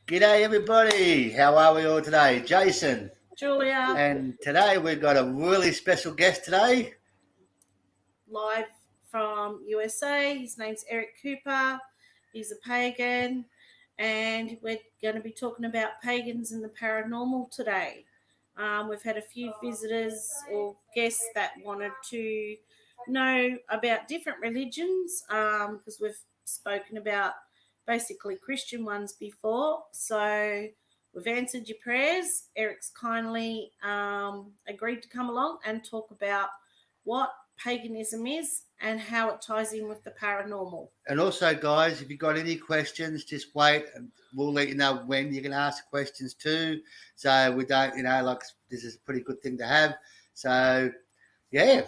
G'day everybody, how are we all today? Jason. Julia. And today we've got a really special guest today. Live from USA. His name's Eric Cooper. He's a pagan. And we're going to be talking about pagans and the paranormal today. We've had a few visitors or guests that wanted to know about different religions because we've spoken about basically Christian ones before. So we've answered your prayers. Eric's kindly agreed to come along and talk about what paganism is and how it ties in with the paranormal. And also, guys, if you've got any questions, just wait and we'll let you know when you can ask questions too. So we don't, this is a pretty good thing to have. So, yeah.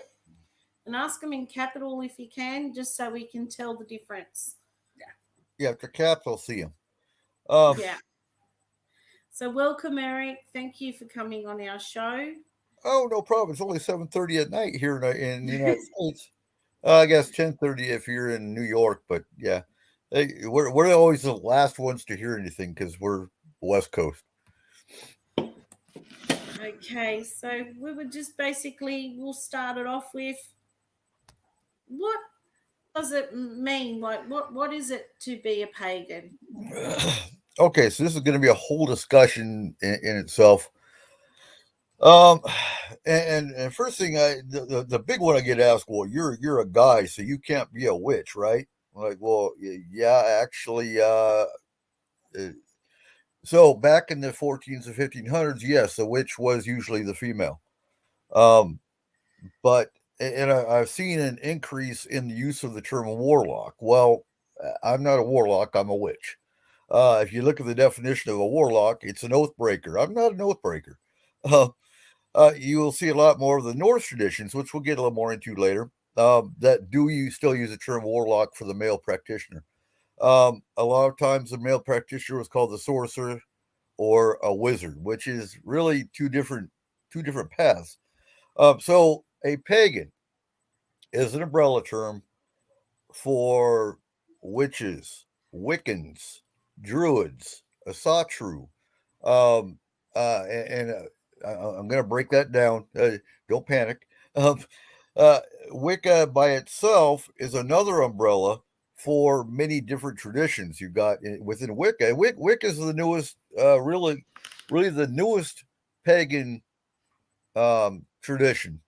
And ask them in capital if you can, just so we can tell the difference. Yeah, if they're capital, see them. Yeah. So welcome, Eric. Thank you for coming on our show. Oh, no problem. It's only 7:30 at night here in the United States. I guess 10:30 if you're in New York, but yeah, we're always the last ones to hear anything because we're West Coast. Okay, so we would just we'll start it off with what does it mean? Like, what is it to be a pagan? Okay, so this is going to be a whole discussion in itself. And first thing, the big one I get asked, well, you're a guy, so you can't be a witch, right? Like, well, yeah, actually, so back in the 1400s and 1500s, yes, a witch was usually the female. But I've seen an increase in the use of the term warlock. Well, I'm not a warlock, I'm a witch. If you look at the definition of a warlock, it's an oath breaker. I'm not an oath breaker. You will see a lot more of the Norse traditions, which we'll get a little more into later, that you still use the term warlock for the male practitioner. A lot of times the male practitioner was called the sorcerer or a wizard, which is really two different paths. So a pagan is an umbrella term for witches, Wiccans, druids, asatru, and I'm going to break that down. Don't panic. Wicca by itself is another umbrella for many different traditions. You've got within Wicca. Wicca is the newest, really the newest pagan tradition.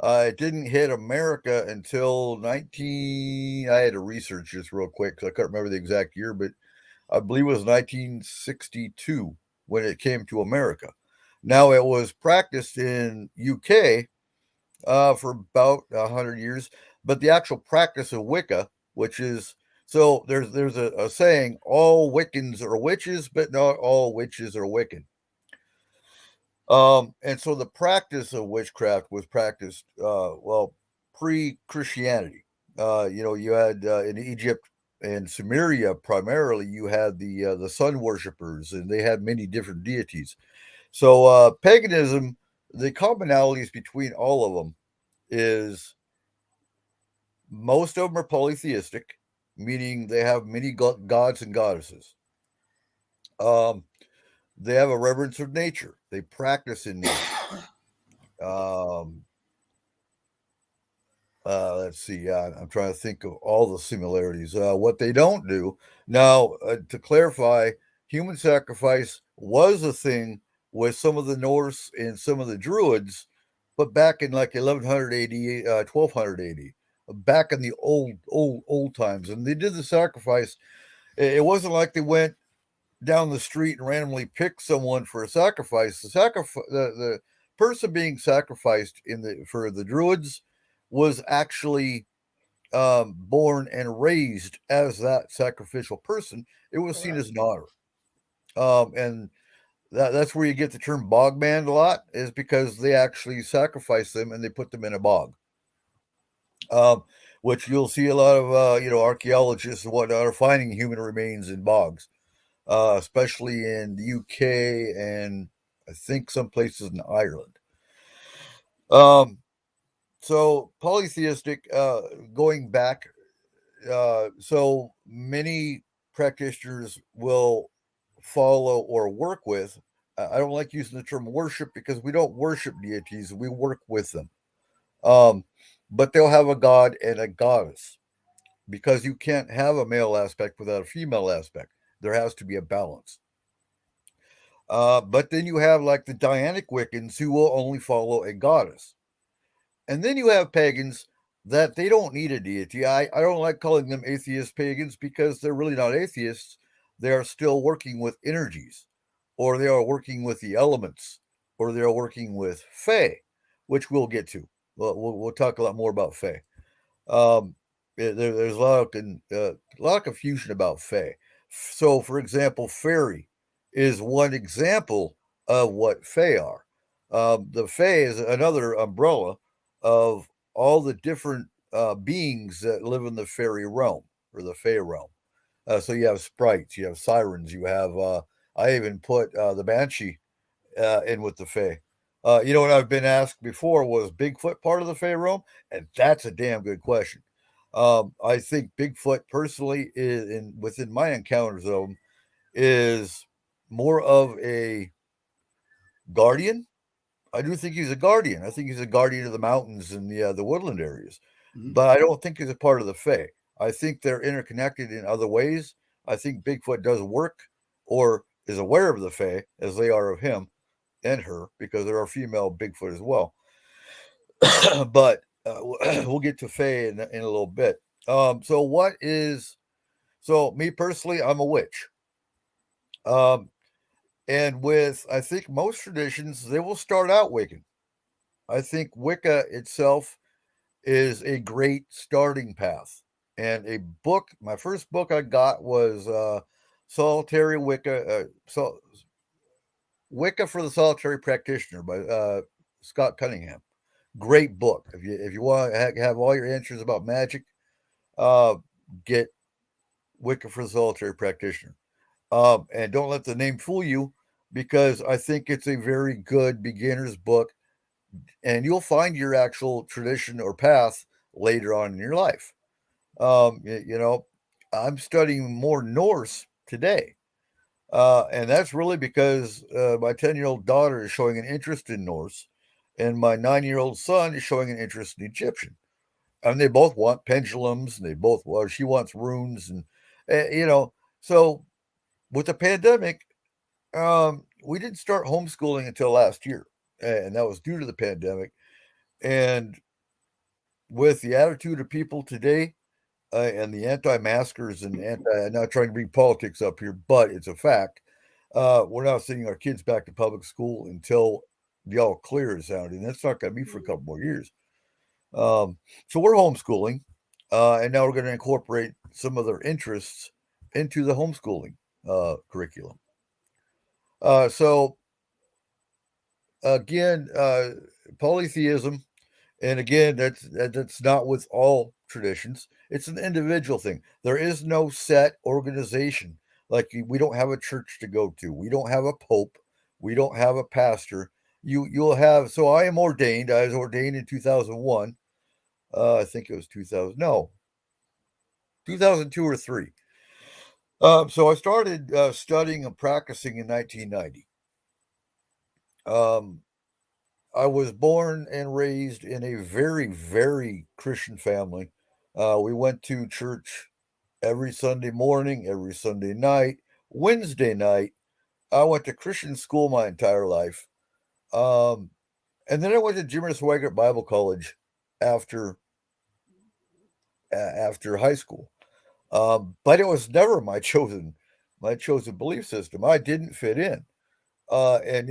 It didn't hit America until I had to research this real quick because I can't remember the exact year, but I believe it was 1962 when it came to America. Now, it was practiced in UK for about 100 years, but the actual practice of Wicca, which is, so there's a saying, all Wiccans are witches, but not all witches are Wiccan. And so the practice of witchcraft was practiced, pre-Christianity. You had in Egypt and Sumeria primarily, you had the sun worshippers, and they had many different deities. So paganism, the commonalities between all of them is most of them are polytheistic, meaning they have many gods and goddesses. They have a reverence of nature. They practice in nature. Let's see. I'm trying to think of all the similarities. What they don't do now, to clarify, human sacrifice was a thing with some of the Norse and some of the Druids, but back in like 1100 AD, 1200 AD, back in the old times, and they did the sacrifice. It wasn't like they went down the street and randomly picked someone for a sacrifice. The person being sacrificed for the Druids was actually born and raised as that sacrificial person. It was seen as an honor, and that's where you get the term bogman a lot, is because they actually sacrifice them and they put them in a bog. Which you'll see a lot of archaeologists and whatnot are finding human remains in bogs, especially in the UK and I think some places in Ireland. So polytheistic, going back, so many practitioners will follow or work with. I don't like using the term worship because we don't worship deities, we work with them. Um, but they'll have a god and a goddess because you can't have a male aspect without a female aspect. There has to be a balance. But then you have like the Dianic Wiccans who will only follow a goddess. And then you have pagans that they don't need a deity. I don't like calling them atheist pagans because they're really not atheists. They are still working with energies, or they are working with the elements, or they are working with Fae, which we'll get to. We'll talk a lot more about Fae. There's a lot of confusion about Fae. So, for example, fairy is one example of what Fae are. The Fae is another umbrella of all the different beings that live in the fairy realm or the Fae realm. So you have sprites, you have sirens, you have. I even put the banshee in with the Fae. You know what I've been asked before was Bigfoot part of the Fae realm, and that's a damn good question. I think Bigfoot personally is within my encounters of him is more of a guardian. I do think he's a guardian. I think he's a guardian of the mountains and the woodland areas, but I don't think he's a part of the Fae. I think they're interconnected in other ways. I think Bigfoot does work or is aware of the Fae as they are of him and her because there are female Bigfoot as well. But we'll get to Fae in a little bit. So me personally, I'm a witch. And with, I think most traditions, they will start out Wiccan. I think Wicca itself is a great starting path. And my first book I got was Solitary Wicca, Wicca for the Solitary Practitioner by Scott Cunningham. Great book. If you want to have all your answers about magic, get Wicca for the Solitary Practitioner. And don't let the name fool you because I think it's a very good beginner's book and you'll find your actual tradition or path later on in your life. I'm studying more Norse today. And that's really because my 10-year-old daughter is showing an interest in Norse and my 9-year-old son is showing an interest in Egyptian. And they both want pendulums and she wants runes and, so with the pandemic, we didn't start homeschooling until last year, and that was due to the pandemic. And with the attitude of people today, and the anti-maskers and I'm not trying to bring politics up here, but it's a fact. We're not sending our kids back to public school until the all clear is out, and that's not going to be for a couple more years. So we're homeschooling, and now we're going to incorporate some of their interests into the homeschooling curriculum. So again, polytheism, and again, that's not with all traditions. It's an individual thing. There is no set organization. Like we don't have a church to go to. We don't have a pope. We don't have a pastor. You'll have. So I am ordained. I was ordained in 2001. I think it was 2000. No, 2002 or 3. So I started studying and practicing in 1990. I was born and raised in a very, very Christian family. We went to church every Sunday morning, every Sunday night, Wednesday night. I went to Christian school my entire life. And then I went to Jimmer Swaggart Bible College after high school. But it was never my chosen belief system. I didn't fit in. And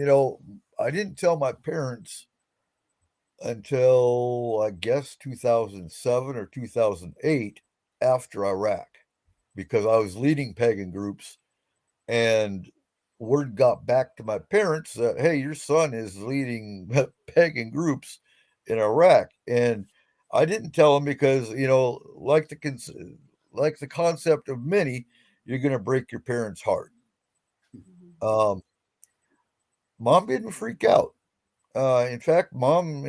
I didn't tell my parents until I guess 2007 or 2008 after Iraq because I was leading pagan groups and word got back to my parents that, hey, your son is leading pagan groups in Iraq. And I didn't tell them because, like the concept of many, you're going to break your parents' heart. Mom didn't freak out. In fact, Mom,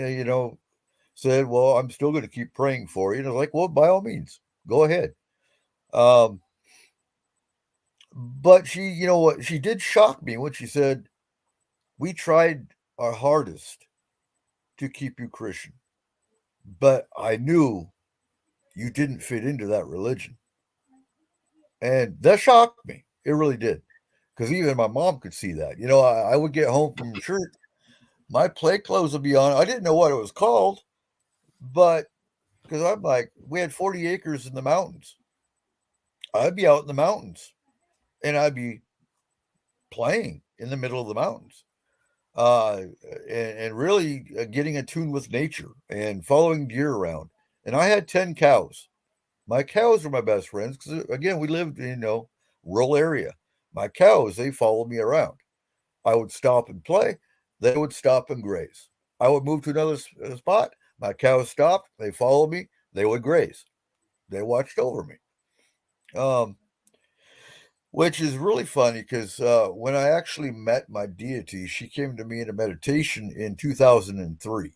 said, well, I'm still going to keep praying for you. And I was like, well, by all means, go ahead. But she, you know what, she did shock me when she said, "We tried our hardest to keep you Christian, but I knew you didn't fit into that religion." And that shocked me. It really did. Because even my mom could see that. You know, I would get home from church, my play clothes would be on. I didn't know what it was called, but because I'm like, we had 40 acres in the mountains. I'd be out in the mountains and I'd be playing in the middle of the mountains. uh, and really getting in tune with nature and following deer around. And I had 10 cows. My cows were my best friends because, again, we lived in, rural area. My cows, they followed me around. I would stop and play. They would stop and graze. I would move to another spot. My cows stopped. They followed me. They would graze. They watched over me. Um, which is really funny because when I actually met my deity, she came to me in a meditation in 2003.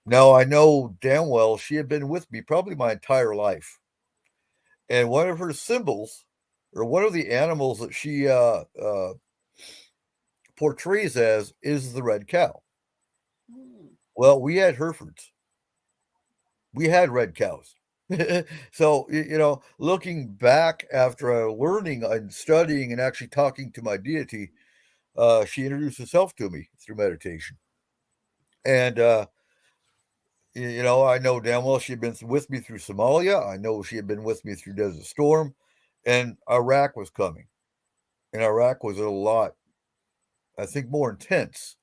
Now, I know damn well she had been with me probably my entire life. And one of her symbols, or one of the animals that she portrays as, is the red cow. Well, we had Herefords. We had red cows. So, looking back after learning and studying and actually talking to my deity, she introduced herself to me through meditation. And, I know damn well she had been with me through Somalia. I know she had been with me through Desert Storm. And Iraq was coming. And Iraq was a lot, I think, more intense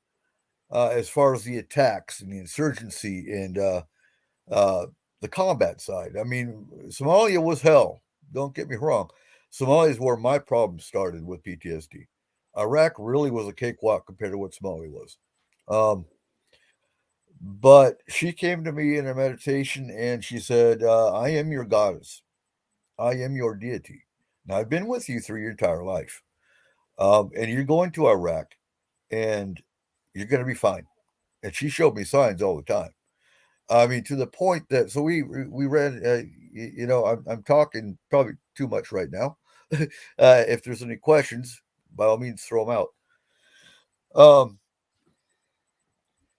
as far as the attacks and the insurgency and uh, the combat side. I mean, Somalia was hell. Don't get me wrong. Somalia is where my problem started with PTSD. Iraq really was a cakewalk compared to what Somalia was. Um, but she came to me in a meditation and she said, I am your goddess. I am your deity. Now, I've been with you through your entire life. And you're going to Iraq and you're going to be fine. And she showed me signs all the time. I mean, to the point that, so we read, I'm talking probably too much right now. If there's any questions, by all means, throw them out.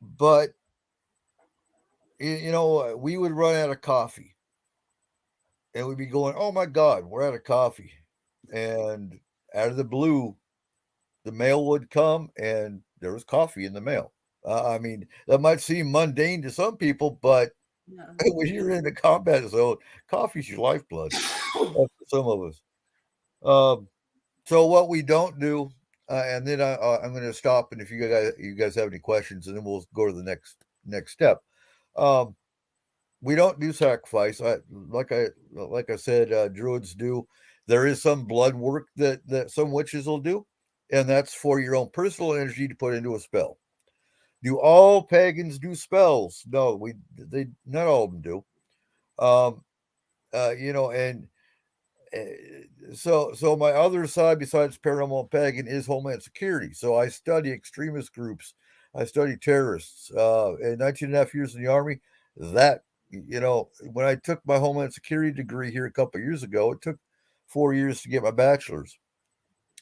But we would run out of coffee, and we'd be going, "Oh my God, we're out of coffee!" And out of the blue, the mail would come, and there was coffee in the mail. I mean, that might seem mundane to some people, but when you're in the combat zone, coffee's your lifeblood. For some of us. So what we don't do, and then I'm going to stop, and if you guys have any questions, and then we'll go to the next step. We don't do sacrifice. Like I said, druids do. There is some blood work that some witches will do, and that's for your own personal energy to put into a spell. Do all pagans do spells? No, they not all of them do. Um, and so my other side besides paranormal and pagan is Homeland Security. So I study extremist groups. I study terrorists. In 19 and a half years in the Army, that, when I took my Homeland Security degree here a couple of years ago, it took 4 years to get my bachelor's.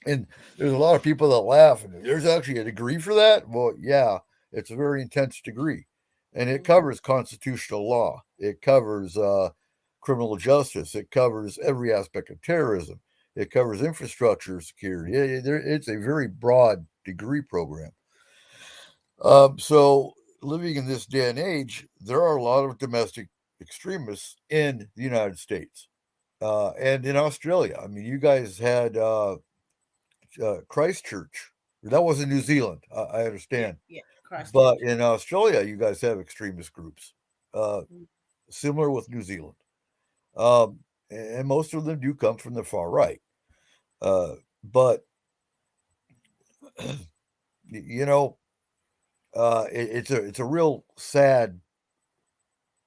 And there's a lot of people that laugh, and there's actually a degree for that. Well, yeah, it's a very intense degree, and it covers constitutional law. It covers criminal justice. It covers every aspect of terrorism. It covers infrastructure security. It's a very broad degree program. So living in this day and age, there are a lot of domestic extremists in the United States and in Australia. I mean, you guys had Christchurch. That was in New Zealand. I understand. Yeah, But in Australia, you guys have extremist groups, similar with New Zealand. And most of them do come from the far right. But it's a real sad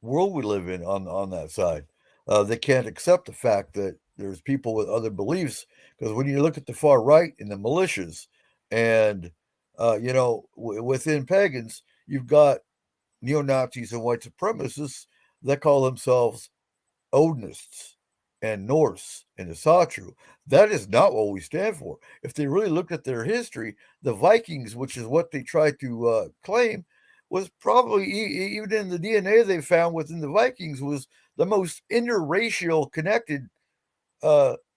world we live in on that side. They can't accept the fact that there's people with other beliefs, because when you look at the far right and the militias, and within pagans, you've got neo Nazis and white supremacists that call themselves Odinists. and Norse and the Satru. That is not what we stand for. If they really looked at their history, the Vikings, which is what they tried to claim, was probably, even in the DNA they found within the Vikings, was the most interracial connected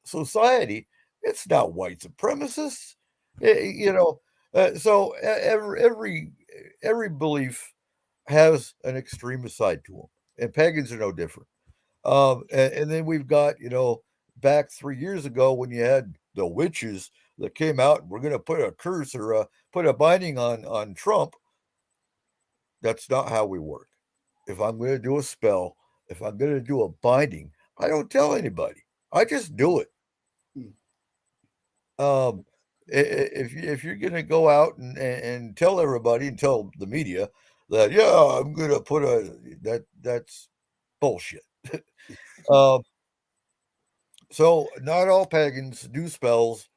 society. It's not white supremacists, So every belief has an extremist side to them, and pagans are no different. And then we've got, back 3 years ago when you had the witches that came out and we're going to put a curse or put a binding on Trump. That's not how we work. If I'm going to do a spell, if I'm going to do a binding, I don't tell anybody. I just do it. If you're going to go out and tell everybody and tell the media that, yeah, I'm going to put that's bullshit. So not all pagans do spells.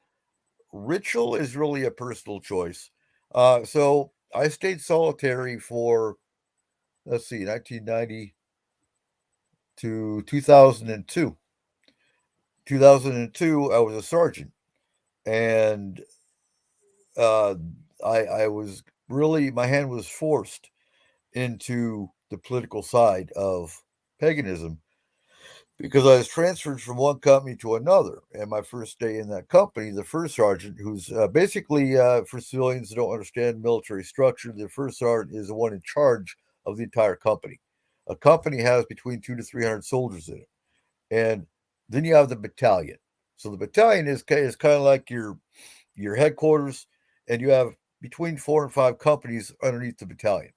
Ritual is really a personal choice. So I stayed solitary for, 1990 to 2002. 2002, I was a sergeant, and I was really, my hand was forced into the political side of paganism because I was transferred from one company to another. And my first day in that company, the first sergeant, who's basically, for civilians that don't understand military structure, the first sergeant is the one in charge of the entire company. A company has between 200 to 300 soldiers in it. And then you have the battalion. So the battalion is kind of like your headquarters, and you have between 4 and 5 companies underneath the battalion.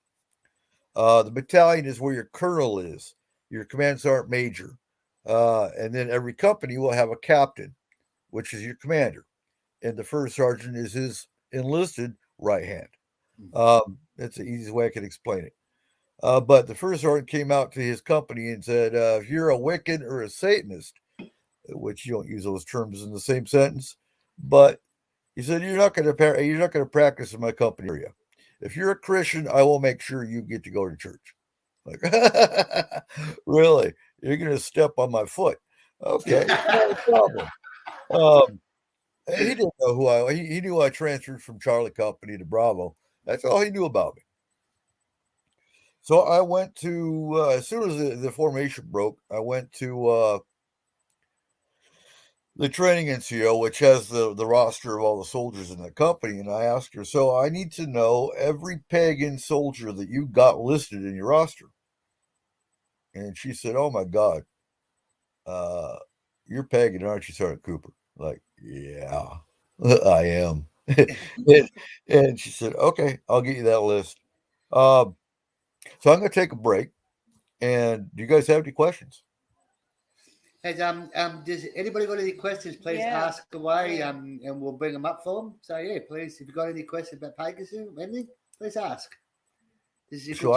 The battalion is where your colonel is, your command sergeant major. And then every company will have a captain, which is your commander. And the first sergeant is his enlisted right hand. That's the easiest way I can explain it. But the first sergeant came out to his company and said, if you're a Wiccan or a Satanist, which you don't use those terms in the same sentence, but he said, you're not going to practice in my company area. If you're a Christian, I will make sure you get to go to church. Like, really? You're going to step on my foot? Okay, no problem. He didn't know who he knew I transferred from Charlie Company to Bravo. That's all he knew about me. So I went to, as soon as the formation broke, I went to the training NCO, which has the roster of all the soldiers in the company. And I asked her, so I need to know every pagan soldier that you got listed in your roster. And she said, oh my God, you're pagan, aren't you, Sergeant Cooper? Like, yeah, I am. and she said, okay, I'll get you that list. So I'm going to take a break. And do you guys have any questions? Hey, does anybody got any questions? Please ask away, and we'll bring them up for them. So yeah, please, if you got any questions about paganism, anything, please ask. This is so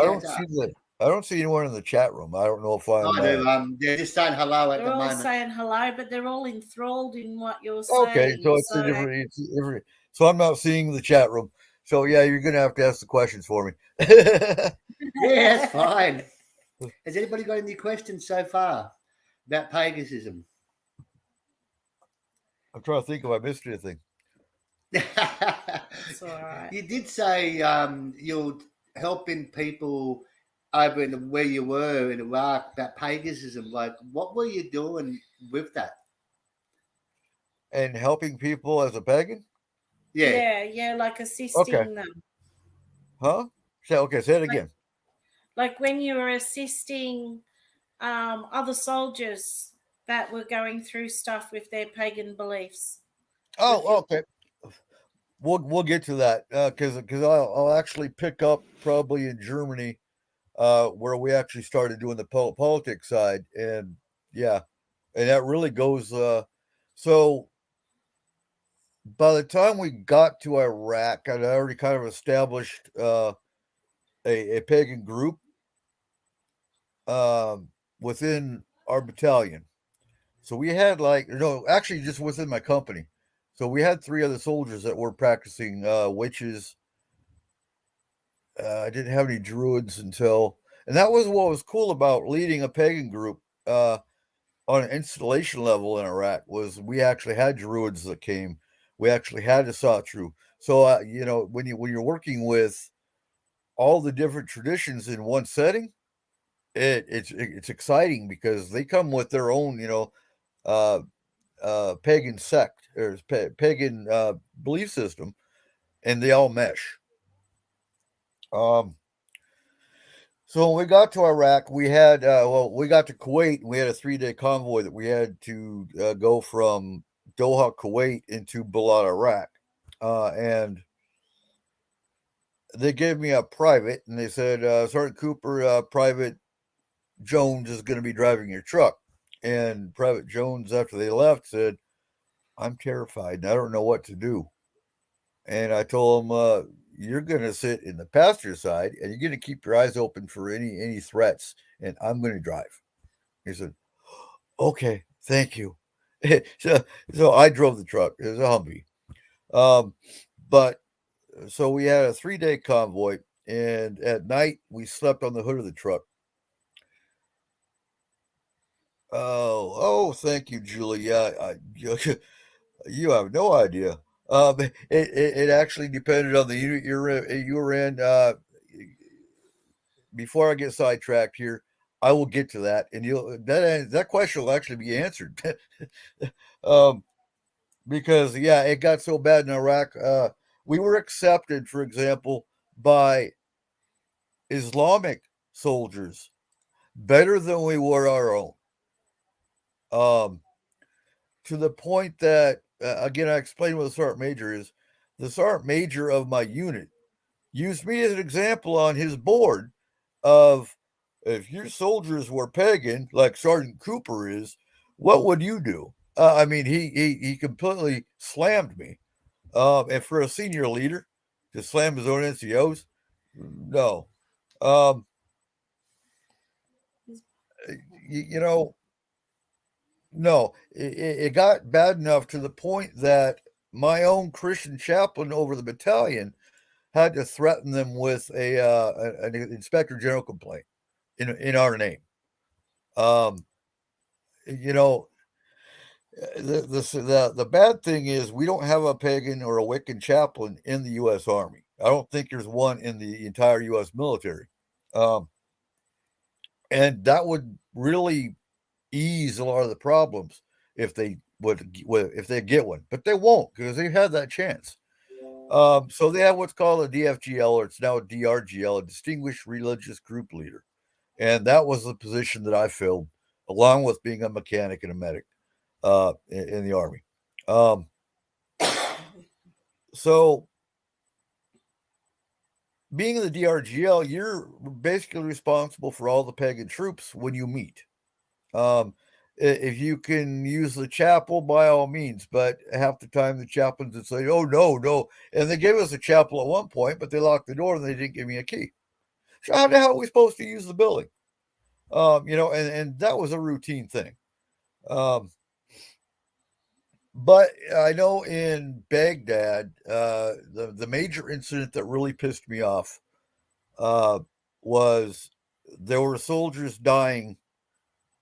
I don't see anyone in the chat room. I don't know if I'm. I do. They're just saying hello at the moment. They're all saying hello, but they're all enthralled in what you're saying. Okay, so it's a different. So I'm not seeing the chat room. So yeah, you're gonna have to ask the questions for me. Yeah, that's fine. Has anybody got any questions so far about paganism? I'm trying to think if I missed anything. It's all right. You did say you're helping people over in where you were in Iraq about paganism. Like, what were you doing with that? And helping people as a pagan? Yeah, like assisting them. Huh? Okay, say it again. Like when you were assisting other soldiers that were going through stuff with their pagan beliefs. Oh, okay. We'll get to that because I'll actually pick up probably in Germany where we actually started doing the politics side, and that really goes. So by the time we got to Iraq, I'd already kind of established a pagan group within our battalion. So we had actually just within my company. So we had 3 other soldiers that were practicing witches. I didn't have any druids and that was what was cool about leading a pagan group. on an installation level in Iraq was we actually had Druids that came. We actually had Asatru. So when you're working with all the different traditions in one setting, it's exciting because they come with their own uh, pagan sect or pagan belief system, and they all mesh. So when we got to Iraq, we had we got to Kuwait, and we had a 3-day convoy that we had to go from Doha, Kuwait, into Balad, Iraq, and they gave me a private, and they said, Sergeant Cooper, Private Jones is going to be driving your truck. And Private Jones, after they left, said, I'm terrified and I don't know what to do. And I told him, you're going to sit in the passenger side and you're going to keep your eyes open for any threats, and I'm going to drive. He said, okay, thank you. so I drove the truck. It was a Humvee. But so we had a 3-day convoy, and at night we slept on the hood of the truck. Oh, thank you, Julia. You have no idea. It actually depended on the unit you were in. Before I get sidetracked here, I will get to that, and that question will actually be answered. Because it got so bad in Iraq. We were accepted, for example, by Islamic soldiers better than we were our own. To the point that, again, I explained what the Sergeant Major is. The Sergeant Major of my unit used me as an example on his board of, if your soldiers were pagan, like Sergeant Cooper is, what would you do? I mean, he completely slammed me. And for a senior leader to slam his own NCOs, no. No, it got bad enough to the point that my own Christian chaplain over the battalion had to threaten them with an inspector general complaint in our name. The bad thing is we don't have a pagan or a Wiccan chaplain in the U.S. Army. I don't think there's one in the entire U.S. military, and that would really ease a lot of the problems if they get one, but they won't because they had that chance. So they have what's called a DFGL, or it's now a DRGL, a Distinguished Religious Group Leader, and that was the position that I filled, along with being a mechanic and a medic in the Army. So being in the DRGL, you're basically responsible for all the pagan troops when you meet. If you can use the chapel, by all means, but half the time the chaplains would say, oh, no. And they gave us a chapel at one point, but they locked the door and they didn't give me a key. So how the hell are we supposed to use the building? And that was a routine thing. But I know in Baghdad, the major incident that really pissed me off was there were soldiers dying,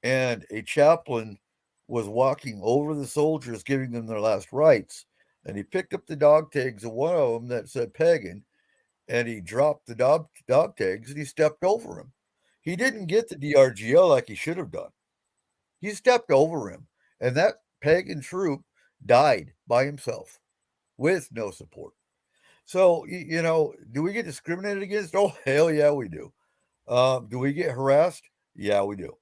and a chaplain was walking over the soldiers, giving them their last rites. And he picked up the dog tags of one of them that said Pagan, and he dropped the dog tags and he stepped over him. He didn't get the DRGL like he should have done. He stepped over him, and that pagan troop died by himself with no support. So, do we get discriminated against? Oh, hell yeah, we do. Do we get harassed? Yeah, we do.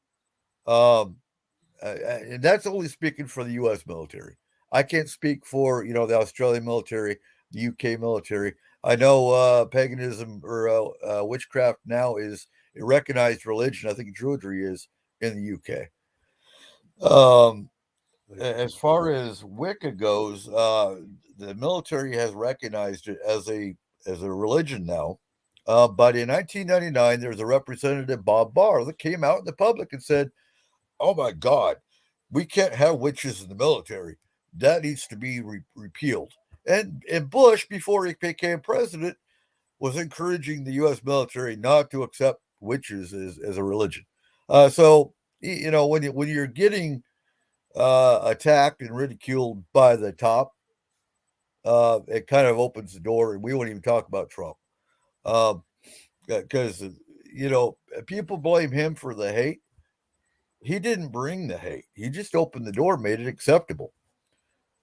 And that's only speaking for the U.S. military. I can't speak for, the Australian military, the UK military. I know paganism or witchcraft now is a recognized religion. I think Druidry is in the UK. As far as Wicca goes, the military has recognized it as a religion now. But in 1999, there was a representative, Bob Barr, that came out in the public and said, oh my God, we can't have witches in the military. That needs to be repealed. And Bush, before he became president, was encouraging the U.S. military not to accept witches as a religion. So, when you're getting attacked and ridiculed by the top, it kind of opens the door, and we won't even talk about Trump. Because, people blame him for the hate. He didn't bring the hate. He just opened the door, made it acceptable.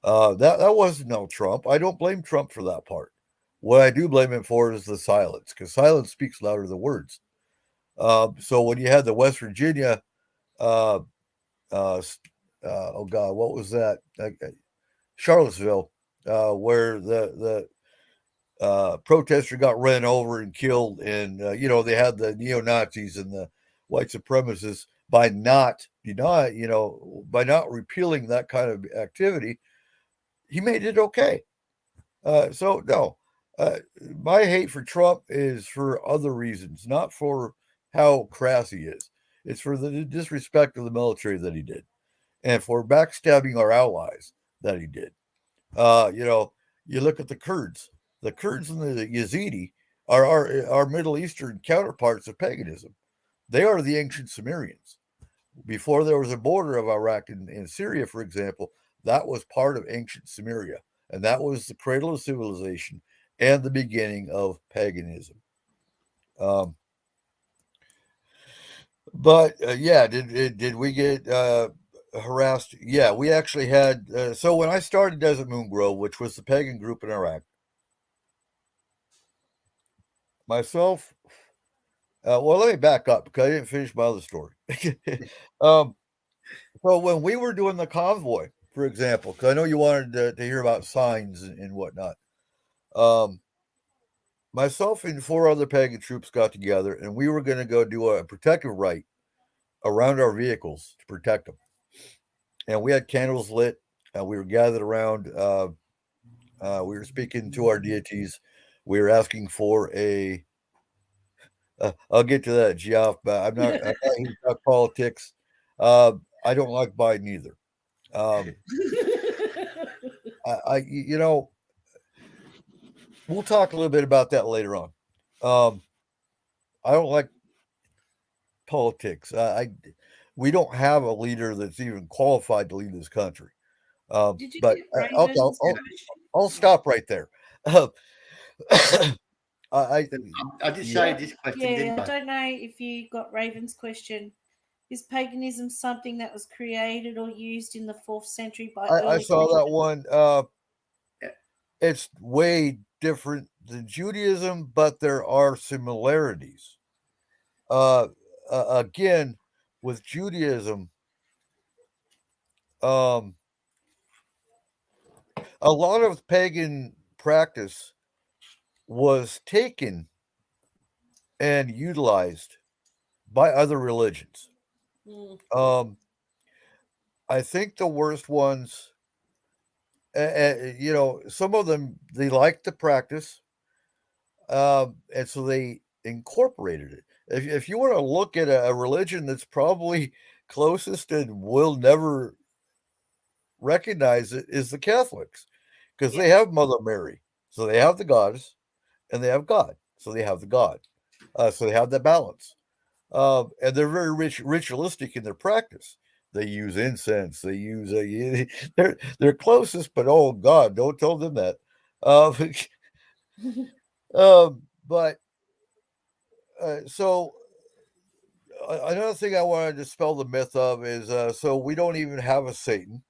That wasn't no Trump. I don't blame Trump for that part. What I do blame him for is the silence, because silence speaks louder than words. So when you had the West Virginia, oh God, what was that? Charlottesville, where the protester got ran over and killed, and they had the neo-Nazis and the white supremacists by not repealing that kind of activity. He made it okay. So no, my hate for Trump is for other reasons, not for how crass he is. It's for the disrespect of the military that he did, and for backstabbing our allies that he did. You look at the Kurds. The Kurds and the Yazidi are our Middle Eastern counterparts of paganism. They are the ancient Sumerians. Before there was a border of Iraq and Syria, for example, that was part of ancient Sumeria. And that was the cradle of civilization and the beginning of paganism. Did we get harassed? Yeah, we actually had. So when I started Desert Moon Grove, which was the pagan group in Iraq, myself, let me back up because I didn't finish my other story. So when we were doing the convoy, for example, because I know you wanted to hear about signs and whatnot, myself and 4 other pagan troops got together, and we were going to go do a protective rite around our vehicles to protect them. And we had candles lit, and we were gathered around. We were speaking to our deities. We were asking for a. I'll get to that, Geoff, but I'm not here to talk politics. I don't like Biden either. We'll talk a little bit about that later on. I don't like politics. We don't have a leader that's even qualified to lead this country. Did you But get Raven's I'll stop right there. I decided this question. Yeah, I don't know if you got Raven's question. Is paganism something that was created or used in the 4th century by I saw that one. It's way different than Judaism, but there are similarities. Again, with Judaism, a lot of pagan practice was taken and utilized by other religions. I think the worst ones, some of them, they liked the practice, and so they incorporated it. If you want to look at a religion that's probably closest and will never recognize it, is the Catholics, because they have Mother Mary, so they have the goddess, and they have God, so they have the God, so they have that balance. And they're very ritualistic in their practice. They use incense. They use they're closest, but oh God, don't tell them that. But so another thing I want to dispel the myth of is so we don't even have a Satan.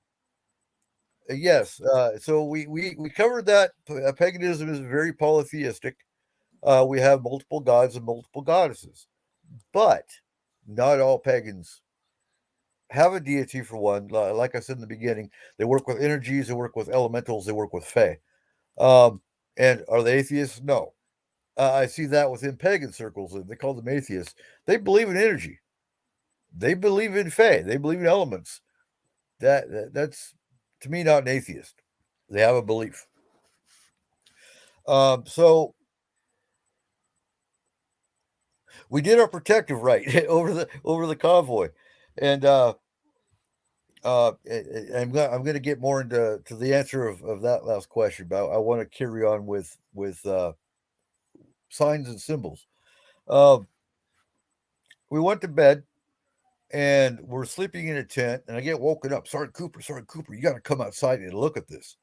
Yes, so we covered that paganism is very polytheistic. We have multiple gods and multiple goddesses. But not all pagans have a deity, for one. Like I said in the beginning, they work with energies, they work with elementals, they work with fae. And are they atheists? No. I see that within pagan circles. They call them atheists. They believe in energy. They believe in fae. They believe in elements. That's, to me, not an atheist. They have a belief. So we did our protective rite over the convoy, and I'm going to get more into the answer of that last question, but I want to carry on with signs and symbols. We went to bed, and we're sleeping in a tent, and I get woken up. Sergeant Cooper, you got to come outside and look at this.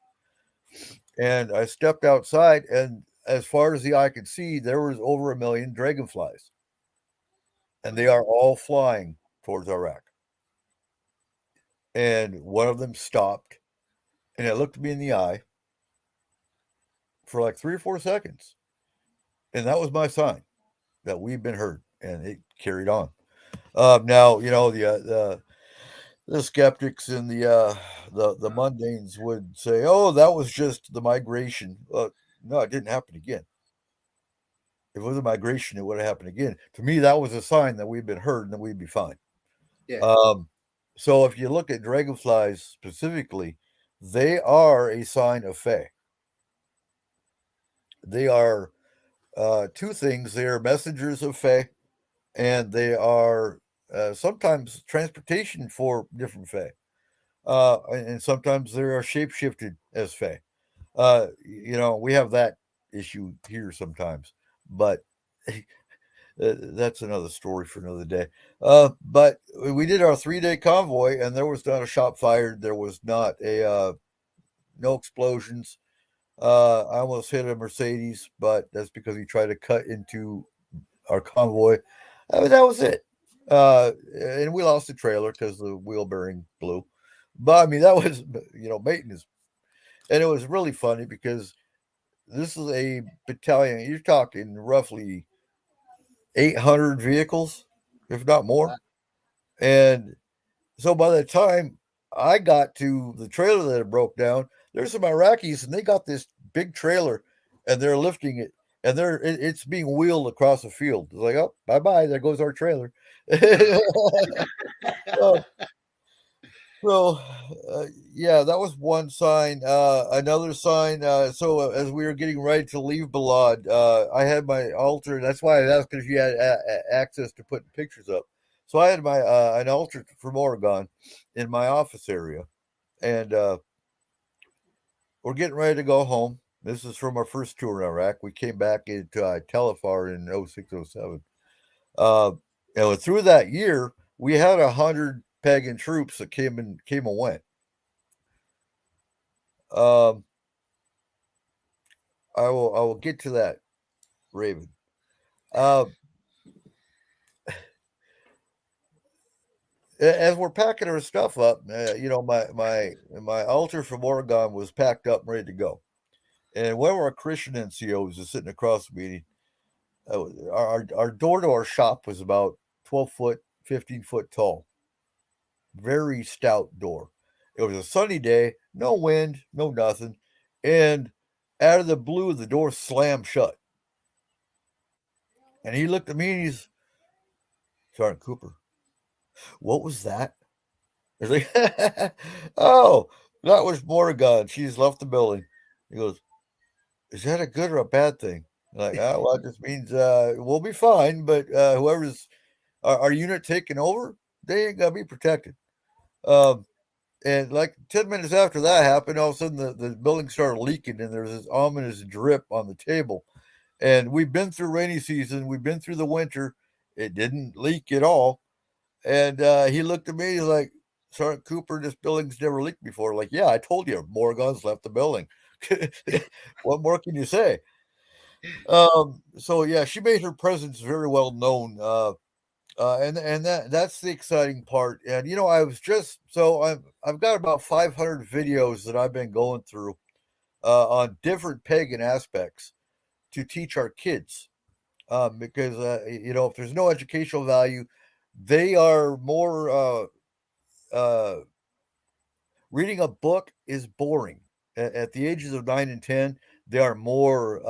And I stepped outside, and as far as the eye could see, there was over 1 million dragonflies, and they are all flying towards Iraq. And one of them stopped, and it looked me in the eye for like 3 or 4 seconds, and that was my sign that we've been heard, and it carried on. Now, the skeptics and the mundanes would say, "Oh, that was just the migration." No, it didn't happen again. If it was a migration, it would have happened again. To me, that was a sign that we've been heard and that we'd be fine. Yeah. So if you look at dragonflies specifically, they are a sign of Fae. They are two things. They are messengers of Fae, and they are sometimes transportation for different Fae. And sometimes they are shapeshifted as Fae. We have that issue here sometimes, but that's another story for another day. But we did our 3-day convoy, and there was not a shot fired. There was not no explosions. I almost hit a Mercedes, but that's because he tried to cut into our convoy. That was it. And we lost the trailer because the wheel bearing blew. But I mean, that was, maintenance. And it was really funny because this is a battalion. You're talking roughly 800 vehicles, if not more. And so by the time I got to the trailer that had broke down, there's some Iraqis, and they got this big trailer, and they're lifting it, and it's being wheeled across the field. It's like, oh, bye-bye, there goes our trailer. Yeah, that was one sign. Another sign. So as we were getting ready to leave Balad, I had my altar. That's why I asked if you had access to putting pictures up. So I had my an altar from Oregon in my office area, and we're getting ready to go home. This is from our first tour in Iraq. We came back into Telefar in 0607. And through that year, we had 100 Pagan troops that came and went. I will get to that, Raven. As we're packing our stuff up, my altar from Oregon was packed up and ready to go. And one of our Christian NCOs is sitting across the meeting. Our door to our shop was about 12 foot, 15 foot tall. Very stout door. It was a sunny day, no wind, no nothing. And out of the blue, the door slammed shut. And he looked at me and he's, Sergeant Cooper, what was that? I was like, oh, that was Morgan. She's left the building. He goes, is that a good or a bad thing? I'm like, well, it just means we'll be fine, but whoever's our unit taking over, they ain't gonna be protected. And like 10 minutes after that happened, all of a sudden the building started leaking, and there was this ominous drip on the table. And we've been through rainy season, we've been through the winter. It didn't leak at all. And he looked at me, he's like, Sergeant Cooper, this building's never leaked before. Like, yeah, I told you, Morgan's left the building. What more can you say? So yeah, she made her presence very well known. And that's the exciting part. And I was just I've got about 500 videos that I've been going through on different pagan aspects to teach our kids. Because if there's no educational value, they are more reading a book is boring. At the ages of 9 and 10, they are more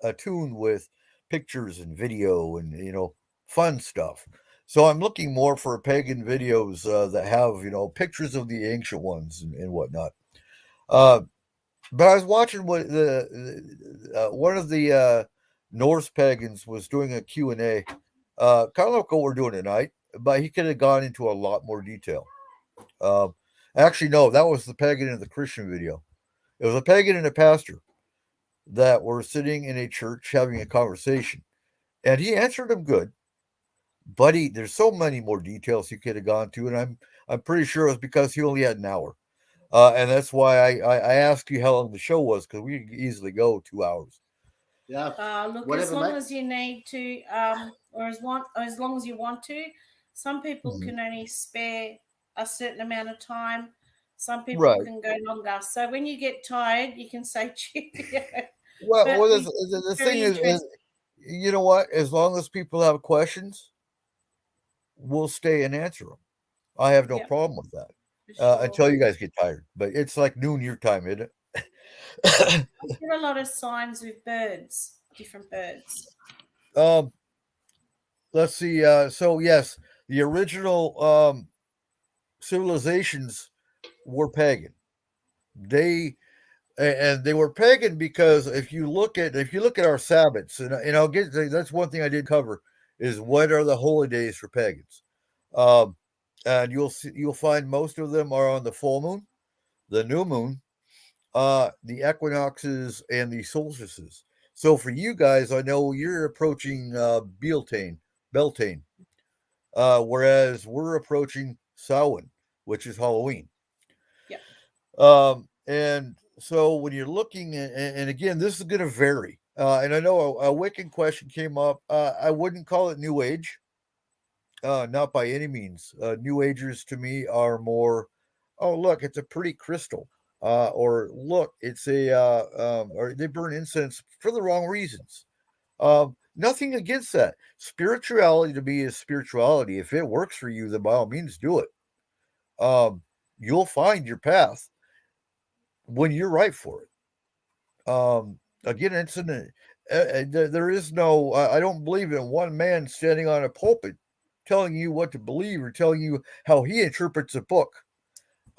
attuned with pictures and video and fun stuff. So I'm looking more for pagan videos that have pictures of the ancient ones and whatnot. But I was watching what one of the Norse pagans was doing a Q&A, kind of like what we're doing tonight, but he could have gone into a lot more detail. Actually, no, that was the pagan and the Christian video. It was a pagan and a pastor that were sitting in a church having a conversation, and he answered them good. buddy, there's so many more details he could have gone to, and I'm pretty sure it was because he only had an hour. And that's why I asked you how long the show was, because we could easily go 2 hours. Yeah. Look, Whatever, as long mate. as you need to, or as long as you want to. Some people Mhm. can only spare a certain amount of time. Some people Right. can go longer. So when you get tired, you can say cheerio. Well, But we the thing very is, interesting. you know what? As long as people have questions, we'll stay and answer them. I have no Yeah, problem with that for sure. until you guys get tired. But it's like noon your time, isn't it? I get a lot of signs with birds, different birds. um, let's see. So yes, the original civilizations were pagan. They and they were pagan because if you look at our Sabbaths, and I'll get that's one thing I did cover is what are the holy days for pagans. Um, and you'll find most of them are on the full moon, the new moon, the equinoxes, and the solstices. So for you guys, I know you're approaching Beltane, whereas we're approaching Samhain, which is Halloween. Yeah. And so when you're looking at, and again, this is going to vary. And I know a Wiccan question came up. I wouldn't call it New Age, not by any means. New Agers to me are more, oh, look, it's a pretty crystal. Or look, it's or they burn incense for the wrong reasons. Nothing against that. Spirituality to me is spirituality. If it works for you, then by all means do it. You'll find your path when you're right for it. Again, there is no. I don't believe in one man standing on a pulpit telling you what to believe or telling you how he interprets a book.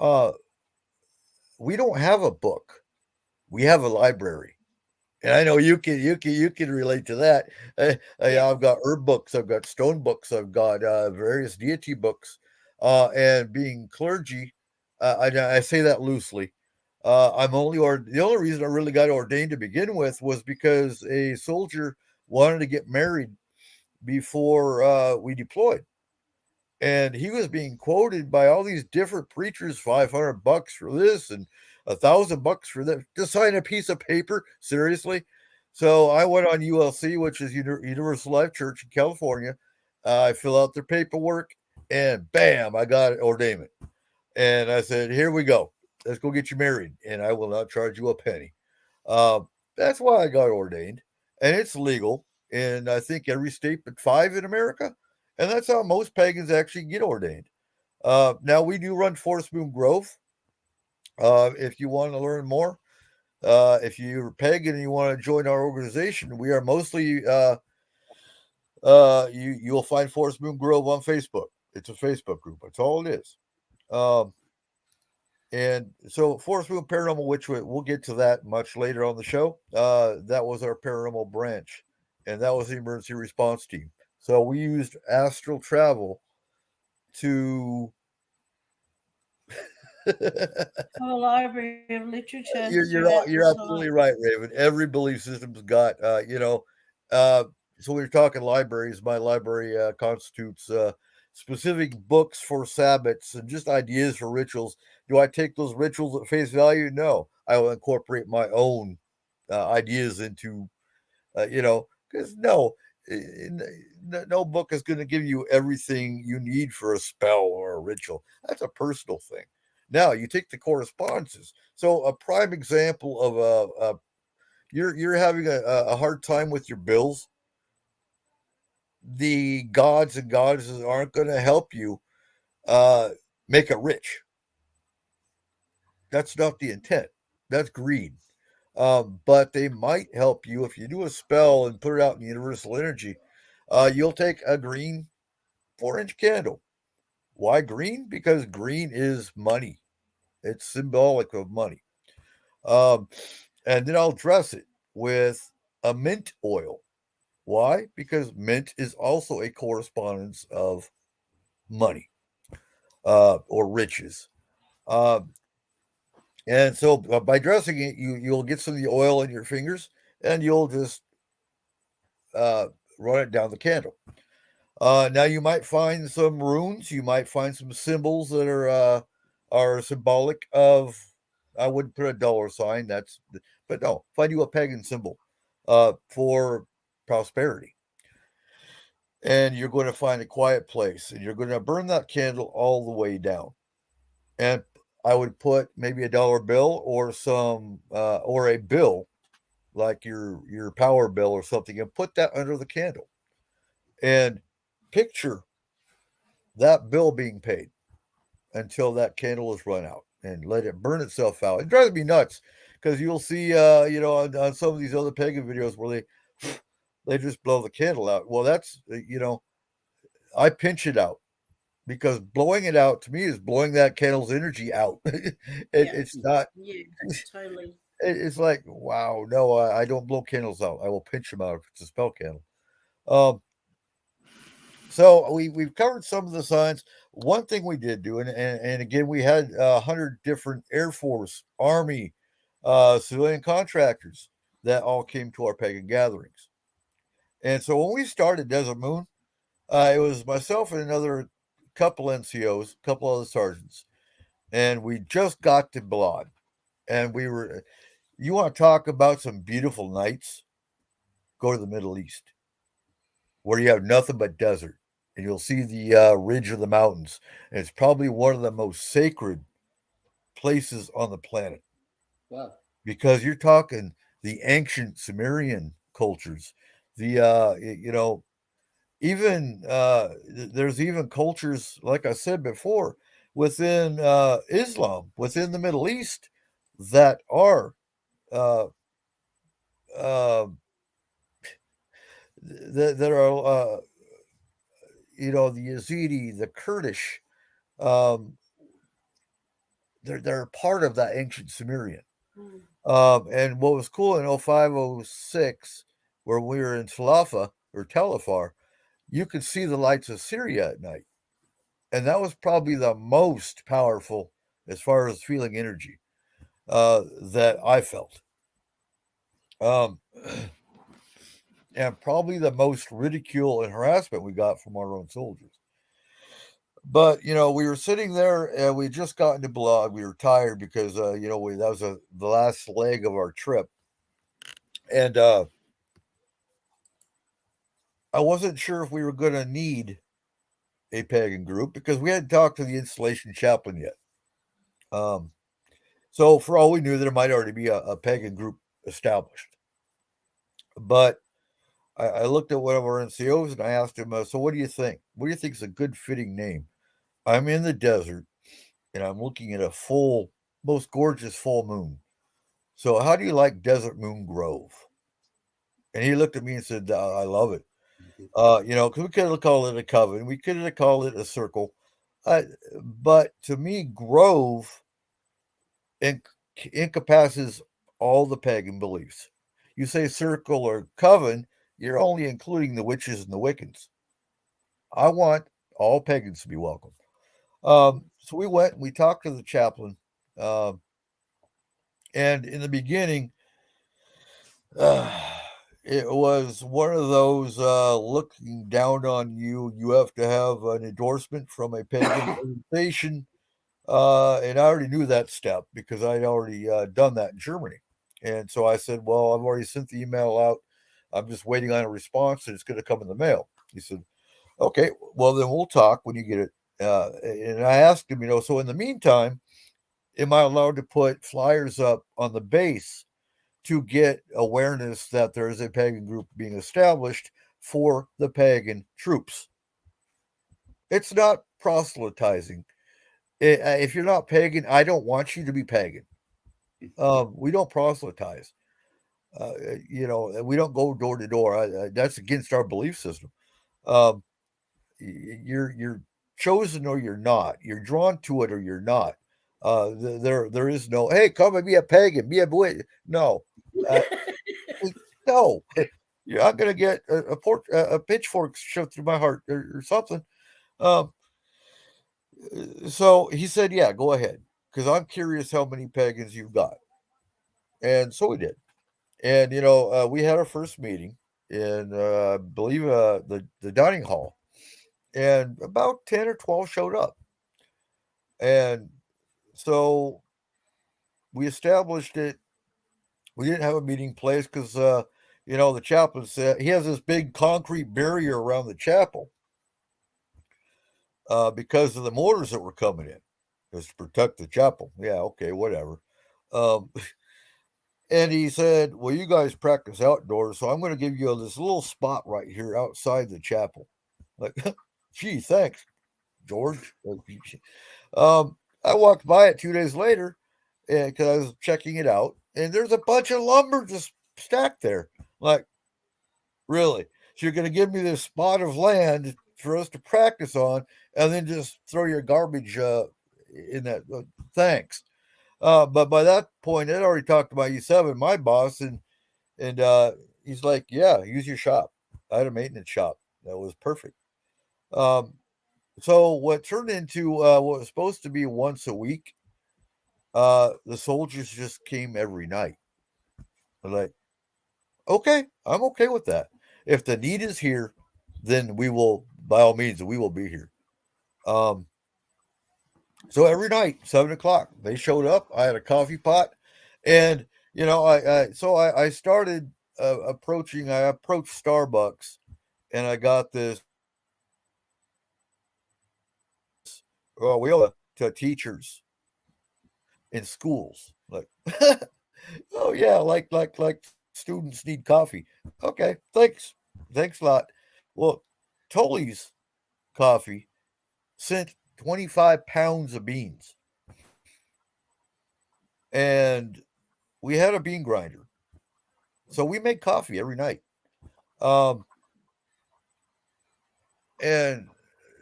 Uh, we don't have a book. We have a library. And I know you can relate to that. Yeah. I've got herb books, I've got stone books, I've got various deity books, and being clergy, I say that loosely. The only reason I really got ordained to begin with was because a soldier wanted to get married before we deployed, and he was being quoted by all these different preachers, $500 for this and $1,000 for that to sign a piece of paper. Seriously. So I went on ULC, which is Universal Life Church in California. I fill out their paperwork, and bam, I got ordainment. And I said, "Here we go. Let's go get you married, and I will not charge you a penny." That's why I got ordained, and it's legal in I think every state but 5 in America, and that's how most pagans actually get ordained. Now we do run Forest Moon Grove. If you want to learn more, if you're pagan and you want to join our organization, we are mostly you'll find Forest Moon Grove on Facebook. It's a Facebook group. That's all it is. Um, and so Forest Moon Paranormal, which we'll get to that much later on the show. That was our paranormal branch, and that was the emergency response team. So we used astral travel to For the Library of Literature you're throughout the absolutely time. right, Raven. Every belief system's got so we're talking libraries. My library constitutes specific books for Sabbats and just ideas for rituals. Do I take those rituals at face value? No, I will incorporate my own ideas into because no book is going to give you everything you need for a spell or a ritual. That's a personal thing. Now you take the correspondences. So a prime example of you're having a hard time with your bills. The gods and goddesses aren't going to help you uh, make it rich. That's not the intent. That's greed. But they might help you if you do a spell and put it out in universal energy. You'll take a green 4-inch candle. Why green? Because green is money. It's symbolic of money. Um, and then I'll dress it with a mint oil. Why? Because mint is also a correspondence of money or riches. Um, and so by dressing it, you'll get some of the oil in your fingers, and you'll just uh, run it down the candle. Now you might find some runes, you might find some symbols that are symbolic of. I wouldn't put a dollar sign. But no, find you a pagan symbol, for prosperity, and you're going to find a quiet place, and you're going to burn that candle all the way down. And I would put maybe a dollar bill or or a bill like your power bill or something, and put that under the candle, and picture that bill being paid until that candle is run out, and let it burn itself out. It drives me nuts because you'll see, on some of these other pagan videos where they just blow the candle out. Well, that's, I pinch it out, because blowing it out to me is blowing that candle's energy out. It's not. Yeah, totally. It's like, wow, no, I don't blow candles out. I will pinch them out if it's a spell candle. So we've covered some of the signs. One thing we did do, and again, we had 100 different Air Force, Army, civilian contractors that all came to our pagan gatherings. And so when we started Desert Moon, it was myself and another couple NCOs, a couple other sergeants, and we just got to Balad. And you want to talk about some beautiful nights? Go to the Middle East, where you have nothing but desert, and you'll see the ridge of the mountains. And it's probably one of the most sacred places on the planet. Wow. Because you're talking the ancient Sumerian cultures, there's even cultures, like I said before, within Islam, within the Middle East, that are that are the Yazidi, the Kurdish, they're part of that ancient Sumerian. And what was cool in 0506, where we were in Telafar, you could see the lights of Syria at night. And that was probably the most powerful as far as feeling energy that I felt. And probably the most ridicule and harassment we got from our own soldiers. But, we were sitting there and we just got into Balad. We were tired because, that was the last leg of our trip. And I wasn't sure if we were going to need a pagan group because we hadn't talked to the installation chaplain yet. So for all we knew, there might already be a pagan group established. But I looked at one of our NCOs and I asked him, so what do you think? What do you think is a good fitting name? I'm in the desert and I'm looking at a most gorgeous full moon. So how do you like Desert Moon Grove? And he looked at me and said, I love it. Because we could have called it a coven. We could have called it a circle. But to me, Grove encompasses all the pagan beliefs. You say circle or coven, you're only including the witches and the Wiccans. I want all pagans to be welcome. So we went and we talked to the chaplain. And in the beginning, it was one of those looking down on you. You have to have an endorsement from a pagan organization. And I already knew that step because I'd already done that in Germany. And so I said, well, I've already sent the email out. I'm just waiting on a response and it's going to come in the mail. He said, okay, well, then we'll talk when you get it. And I asked him, so in the meantime, am I allowed to put flyers up on the base to get awareness that there is a pagan group being established for the pagan troops? It's not proselytizing. If you're not pagan, I don't want you to be pagan. We don't proselytize. We don't go door to door. That's against our belief system. You're chosen or you're not. You're drawn to it or you're not. There is no, hey, come and be a pagan, be a boy. No, no. You're not going to get a pitchfork shoved through my heart or something. So he said, yeah, go ahead, because I'm curious how many pagans you've got. And so we did. And, we had our first meeting in, I believe, the dining hall. and about 10 or 12 showed up. And so we established it. We didn't have a meeting place because, the chaplain said he has this big concrete barrier around the chapel because of the mortars that were coming in. Just to protect the chapel. Yeah, okay, whatever. Um, and he said, well, you guys practice outdoors, so I'm going to give you this little spot right here outside the chapel. Like, gee, thanks, George. I walked by it 2 days later because I was checking it out, and there's a bunch of lumber just stacked there. Like, really? So you're going to give me this spot of land for us to practice on, and then just throw your garbage in that? Thanks. But by that point, I'd already talked to my E7, my boss, and he's like, "Yeah, use your shop." I had a maintenance shop that was perfect. So what turned into what was supposed to be once a week, the soldiers just came every night. I'm like, okay, I'm okay with that. If the need is here, then we will, by all means, we will be here. So every night, 7 o'clock, they showed up. I had a coffee pot, and I started approaching. I approached Starbucks, and I got this. Oh, we owe to teachers in schools. Like, oh yeah, like students need coffee. Okay, thanks a lot. Well, Tully's coffee sent 25 pounds of beans, and we had a bean grinder, so we make coffee every night. Um, and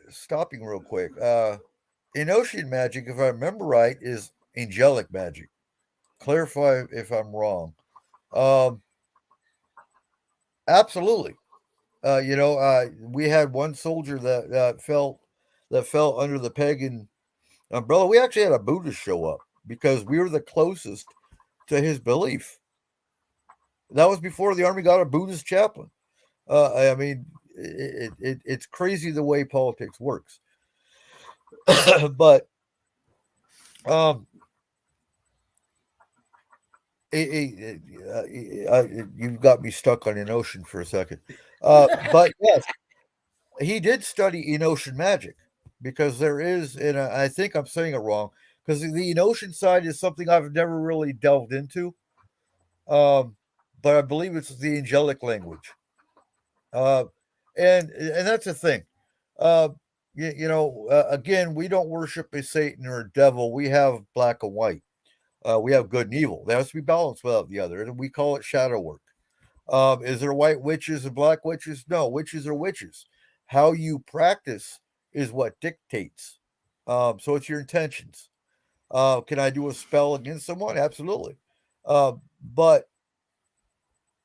stopping real quick, Enochian magic, if I remember right, is angelic magic. Clarify if I'm wrong. Um, Absolutely. We had one soldier that fell under the pagan umbrella. We actually had a Buddhist show up because we were the closest to his belief. That was before the army got a Buddhist chaplain. I mean, it's crazy the way politics works. But um, you've got me stuck on an ocean for a second. But yes, he did study Enochian magic because there is, and I think I'm saying it wrong, because the Enochian side is something I've never really delved into. Um, but I believe it's the angelic language. Uh, and that's the thing. Uh, again, we don't worship a Satan or a devil. We have black and white. We have good and evil. There has to be balance without the other, and we call it shadow work. Is there white witches and black witches? No, witches are witches. How you practice is what dictates. So it's your intentions. Can I do a spell against someone? Absolutely. But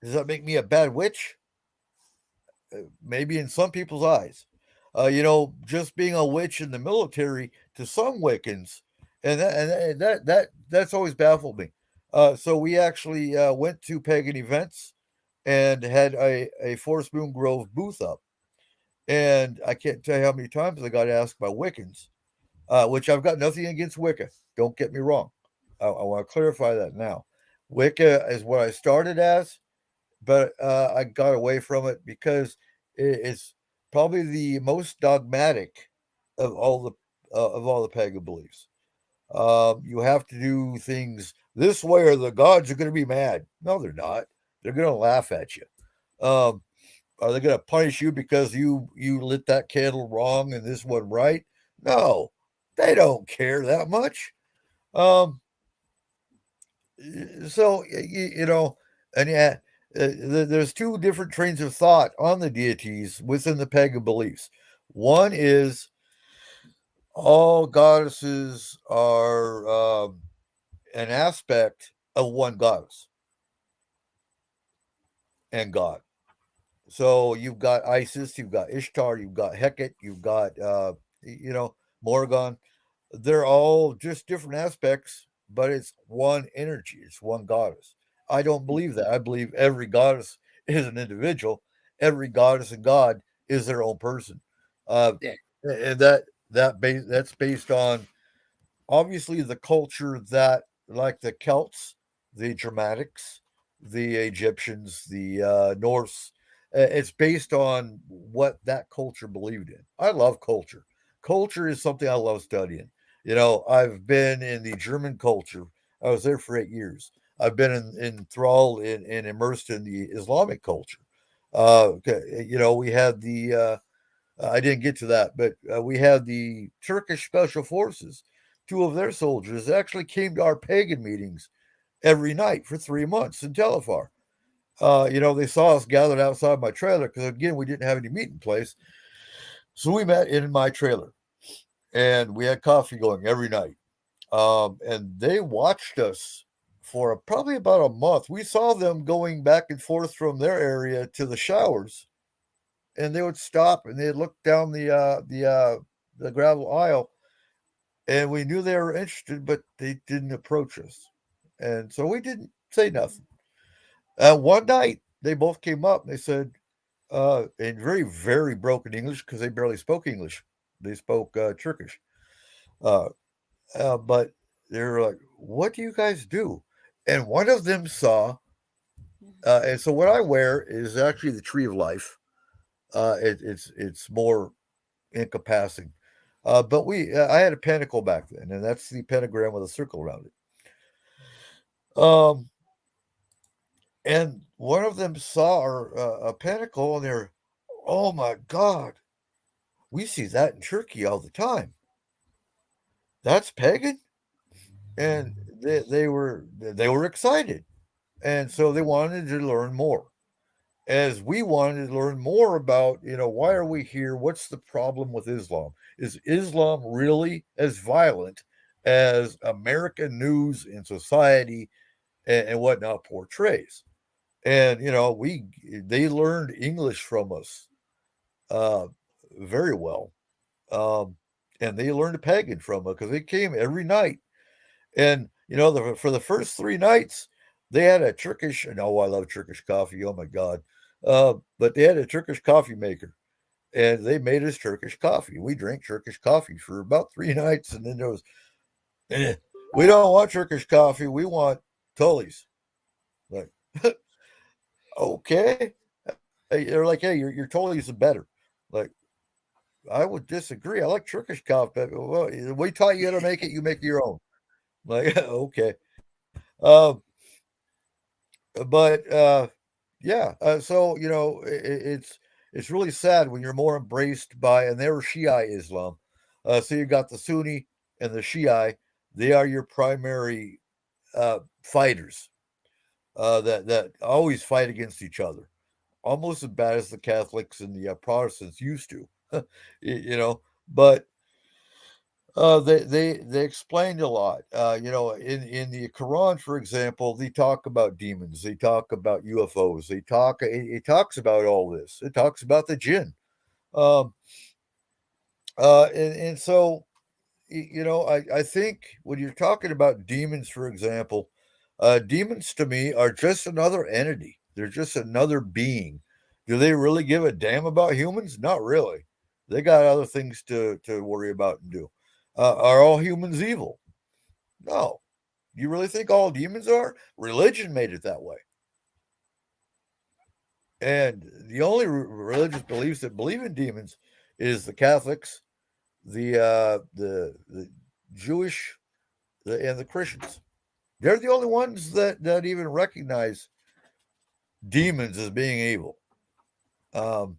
does that make me a bad witch? Maybe in some people's eyes. Just being a witch in the military to some Wiccans, that's always baffled me. So we actually went to pagan events and had a Forest Moon Grove booth up. And I can't tell you how many times I got asked by Wiccans, which I've got nothing against Wicca. Don't get me wrong. I want to clarify that now. Wicca is what I started as, but I got away from it because it's probably the most dogmatic of all the pagan beliefs. You have to do things this way, or the gods are going to be mad. No, they're not. They're going to laugh at you. Um, are they going to punish you because you lit that candle wrong and this one right? No, they don't care that much. Um, so and yeah, there's two different trains of thought on the deities within the pagan beliefs. One is all goddesses are an aspect of one goddess and God. So you've got Isis, you've got Ishtar, you've got Hecate, you've got Morgan. They're all just different aspects, but it's one energy, it's one goddess. I don't believe that. I believe every goddess is an individual. Every goddess and god is their own person. Yeah. And that's based on obviously the culture that, like the Celts, the Germanics, the Egyptians, the Norse. It's based on what that culture believed in. I love culture. Culture is something I love studying. I've been in the German culture. I was there for 8 years. I've been enthralled and immersed in the Islamic culture. We had the I didn't get to that, but we had the Turkish Special Forces. Two of their soldiers actually came to our pagan meetings every night for 3 months in Telefar. They saw us gathered outside my trailer because, again, we didn't have any meeting place. So we met in my trailer and we had coffee going every night. And they watched us for probably about a month. We saw them going back and forth from their area to the showers, and they would stop and they'd look down the gravel aisle, and we knew they were interested, but they didn't approach us, and so we didn't say nothing. One night, they both came up and they said, in very, very broken English, because they barely spoke English. They spoke Turkish. Uh, but they were like, "What do you guys do?" And one of them saw, and so what I wear is actually the tree of life. It's more encompassing. But I had a pentacle back then, and that's the pentagram with a circle around it. And one of them saw a pentacle, and they're, "Oh my God, we see that in Turkey all the time. That's pagan," and they were excited, and so they wanted to learn more. As we wanted to learn more about, why are we here? What's the problem with Islam? Is Islam really as violent as American news and society and whatnot portrays? And they learned English from us uh, very well, um, and they learned Pagan from us because they came every night. And for the first 3 nights, they had a Turkish. And oh, I love Turkish coffee. Oh my God! But they had a Turkish coffee maker, and they made us Turkish coffee. We drank Turkish coffee for about 3 nights, and then there was, eh, we don't want Turkish coffee. We want Tully's. Like, okay. They're like, "Hey, your Tully's is better." Like, I would disagree. I like Turkish coffee, but well, we taught you how to make it. You make your own. Like, okay. Um, but yeah, so it's really sad when you're more embraced by, and they're Shiite Islam. So you got the Sunni and the Shiite. They are your primary fighters that always fight against each other, almost as bad as the Catholics and the Protestants used to. But they explained a lot. In the Quran, for example, they talk about demons. They talk about UFOs. It talks about all this. It talks about the jinn. Um, and so I think when you're talking about demons, for example, demons to me are just another entity. They're just another being. Do they really give a damn about humans? Not really. They got other things to worry about and do. Are all humans evil? No. You really think all demons are? Religion made it that way. And the only religious beliefs that believe in demons is the Catholics, the Jewish, and the Christians. They're the only ones that even recognize demons as being evil. Um,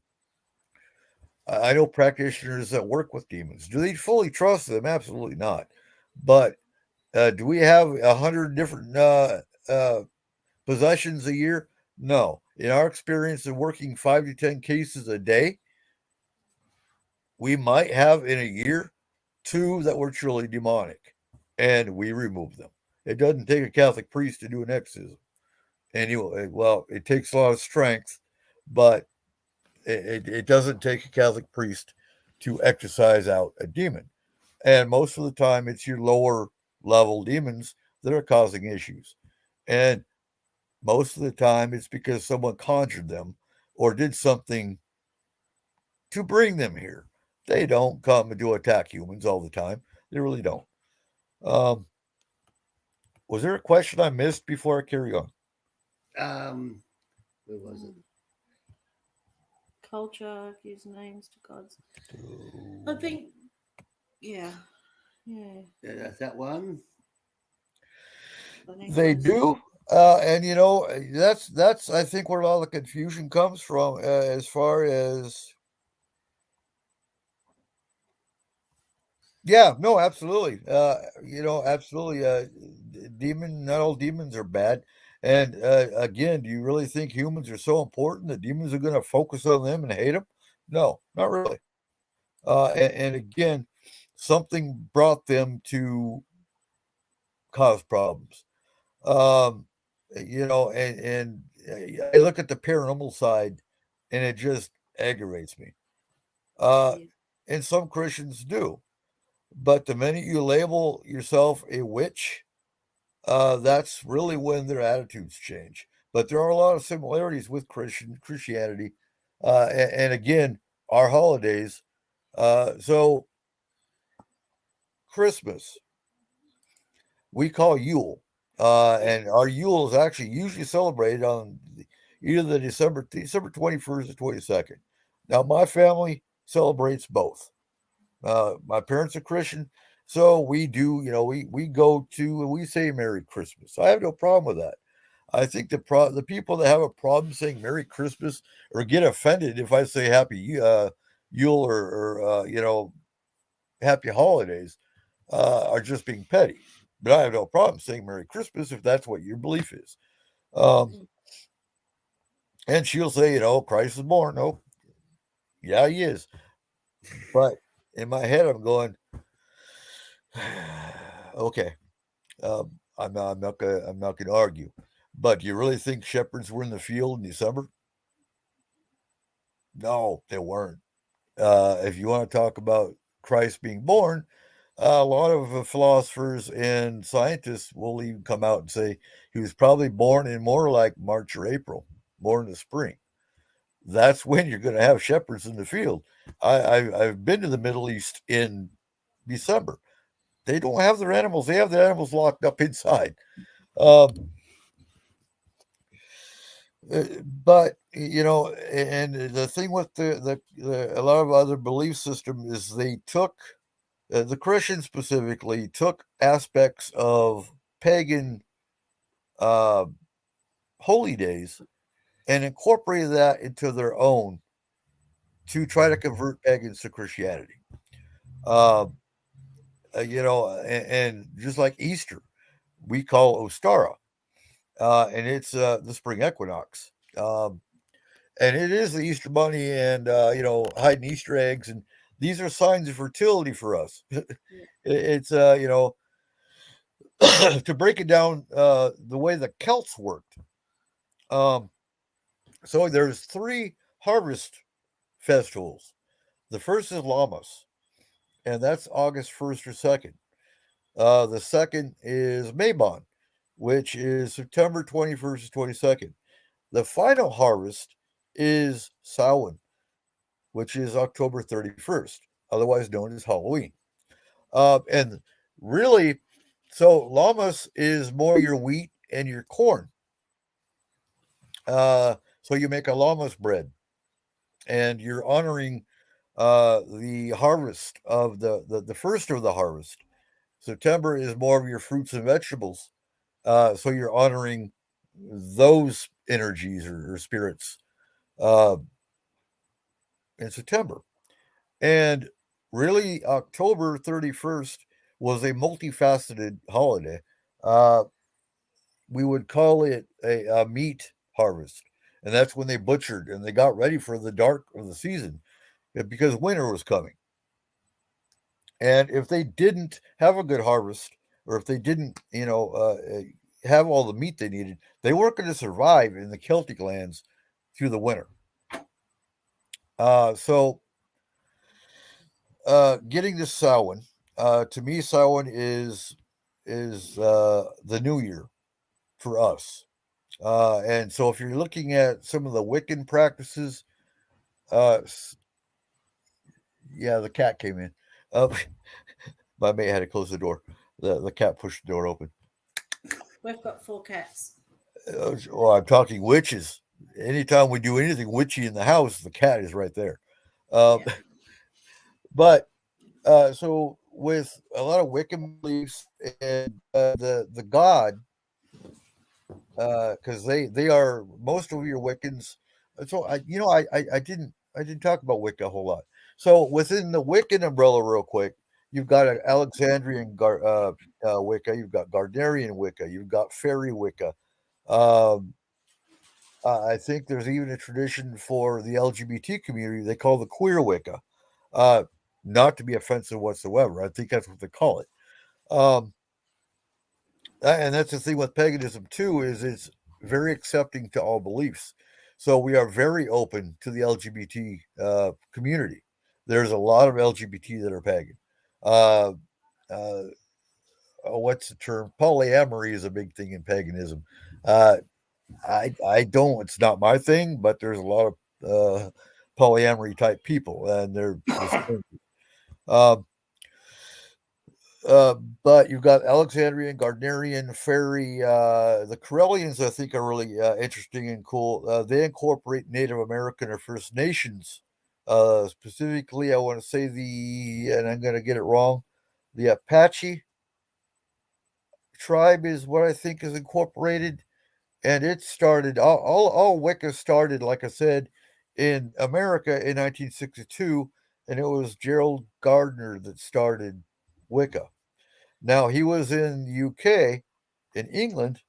I know practitioners that work with demons. Do they fully trust them? Absolutely not. But do we have 100 different possessions a year? No. In our experience of working 5 to 10 cases a day, we might have in a year 2 that were truly demonic, and we remove them. It doesn't take a Catholic priest to do an exorcism. Anyway, well, it takes a lot of strength, but it doesn't take a Catholic priest to exorcise out a demon. And most of the time, it's your lower level demons that are causing issues. And most of the time, it's because someone conjured them or did something to bring them here. They don't come and do attack humans all the time. They really don't. Um, was there a question I missed before I carry on? Where was it? Culture gives names to gods. I think, yeah. That's that one. They do. And that's I think where a lot of the confusion comes from, as far as yeah, no, absolutely. Absolutely. Not all demons are bad. And again, do you really think humans are so important that demons are going to focus on them and hate them? No, not really. And again, something brought them to cause problems. Um, and I look at the paranormal side, and it just aggravates me. Uh, Yeah. and some Christians do, but the minute you label yourself a witch, that's really when their attitudes change. But there are a lot of similarities with Christianity, and again, our holidays. So Christmas we call Yule, and our Yule is actually usually celebrated on either the December 21st or 22nd. Now, my family celebrates both. My parents are Christian, so we do. We go to and we say Merry Christmas. I have no problem with that. I think the people that have a problem saying Merry Christmas or get offended if I say Happy Yule or Happy Holidays are just being petty. But I have no problem saying Merry Christmas if that's what your belief is. Um, and she'll say, Christ is born. No, yeah, he is. But in my head, I'm going, okay, I'm not gonna argue. But do you really think shepherds were in the field in December? No, they weren't. If you want to talk about Christ being born, a lot of philosophers and scientists will even come out and say he was probably born in more like March or April, more in the spring. That's when you're going to have shepherds in the field. I've been to the Middle East in December. They don't have their animals. They have the animals locked up inside. Um, but and the thing with a lot of other belief system is they took the Christians specifically took aspects of pagan uh, holy days and incorporated that into their own to try to convert pagans to Christianity. Uh, and just like Easter, we call Ostara, and it's the spring equinox. And it is the Easter bunny and, hiding Easter eggs. And these are signs of fertility for us. It's, to break it down the way the Celts worked. So there's 3 harvest festivals. The first is Lammas, and that's August 1st or 2nd. The second is Mabon, which is September 21st to 22nd. The final harvest is Samhain, which is October 31st, otherwise known as Halloween. And really, so Lammas is more your wheat and your corn. So you make a llamas bread, and you're honoring the harvest of the first of the harvest. September is more of your fruits and vegetables. So you're honoring those energies or spirits uh, in September. And really, October 31st was a multifaceted holiday. Uh, we would call it a meat harvest. And that's when they butchered and they got ready for the dark of the season because winter was coming. And if they didn't have a good harvest, or if they didn't, have all the meat they needed, they weren't going to survive in the Celtic lands through the winter. So getting to Samhain, to me, Samhain is the new year for us. And so if you're looking at some of the Wiccan practices, Yeah, the cat came in. Uh, my mate had to close the door. The cat pushed the door open. We've got 4 cats. Well, I'm talking witches. Anytime we do anything witchy in the house, the cat is right there. Um, Yeah. but so with a lot of Wiccan beliefs and the god, because they are most of your Wiccans. So I didn't talk about Wicca a whole lot. So within the Wiccan umbrella, real quick, you've got an Alexandrian Wicca, you've got Gardnerian Wicca, you've got Fairy Wicca. Um, I think there's even a tradition for the LGBT community they call the queer Wicca. Uh, Not to be offensive whatsoever. I think that's what they call it. Um, and that's the thing with paganism too, is it's very accepting to all beliefs. So we are very open to the LGBT community. There's a lot of LGBT that are pagan. Uh, uh, what's the term? Polyamory is a big thing in paganism. Uh, I don't. It's not my thing, but there's a lot of polyamory type people, and they're just, um, uh, but you've got Alexandrian, Gardnerian, Fairy. The Corellians, I think, are really interesting and cool. They incorporate Native American or First Nations. Specifically, I want to say and I'm going to get it wrong, the Apache tribe is what I think is incorporated. And it started, all Wicca started, like I said, in America in 1962. And it was Gerald Gardner that started Wicca. Now he was in UK, in England,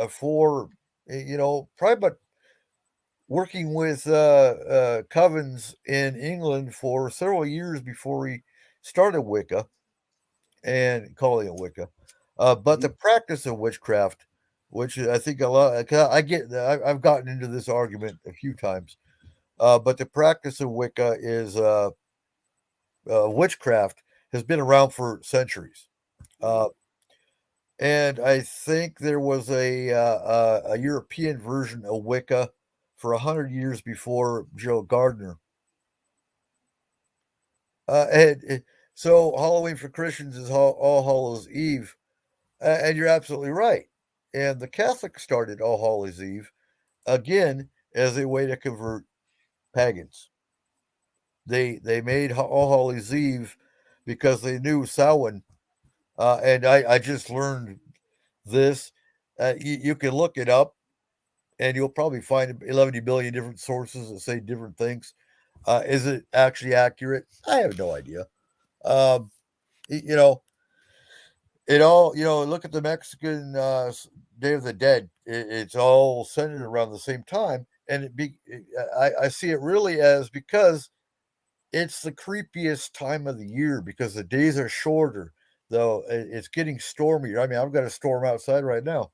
for probably about working with covens in England for several years before he started Wicca and calling it Wicca. But the practice of witchcraft, which I think a lot, I've gotten into this argument a few times. But the practice of Wicca is witchcraft has been around for centuries. Uh, And I think there was a European version of Wicca for 100 years before Joe Gardner. So Halloween for Christians is All Hallows Eve, and you're absolutely right. And the Catholics started All Hallows Eve again as a way to convert pagans. They made All Hallows Eve because they knew Samhain, and I just learned this. You can look it up and you'll probably find 11 billion different sources that say different things. Is it actually accurate? I have no idea. Um, you know, it all, look at the Mexican Day of the Dead. It's all centered around the same time. And I see it really as because it's the creepiest time of the year because the days are shorter, though it's getting stormier. I mean, I've got a storm outside right now.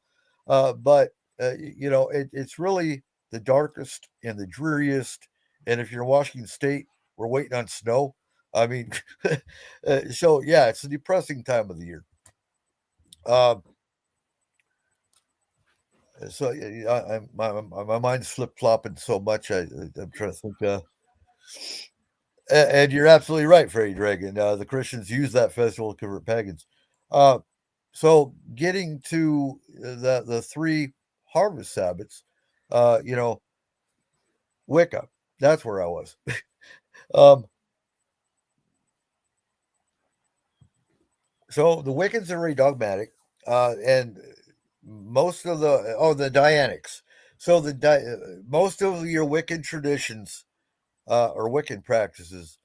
But it's really the darkest and the dreariest. And if you're in Washington State, we're waiting on snow. I mean, so yeah, it's a depressing time of the year. Um, so my mind's flip flopping so much. I'm trying to think. And you're absolutely right, Freddy Dragon. The Christians use that festival to convert pagans. Uh, so getting to the 3 harvest Sabbaths, Wicca. That's where I was. um, so the Wiccans are very dogmatic, and most of the Dianics. So most of your Wiccan traditions or Wiccan practices,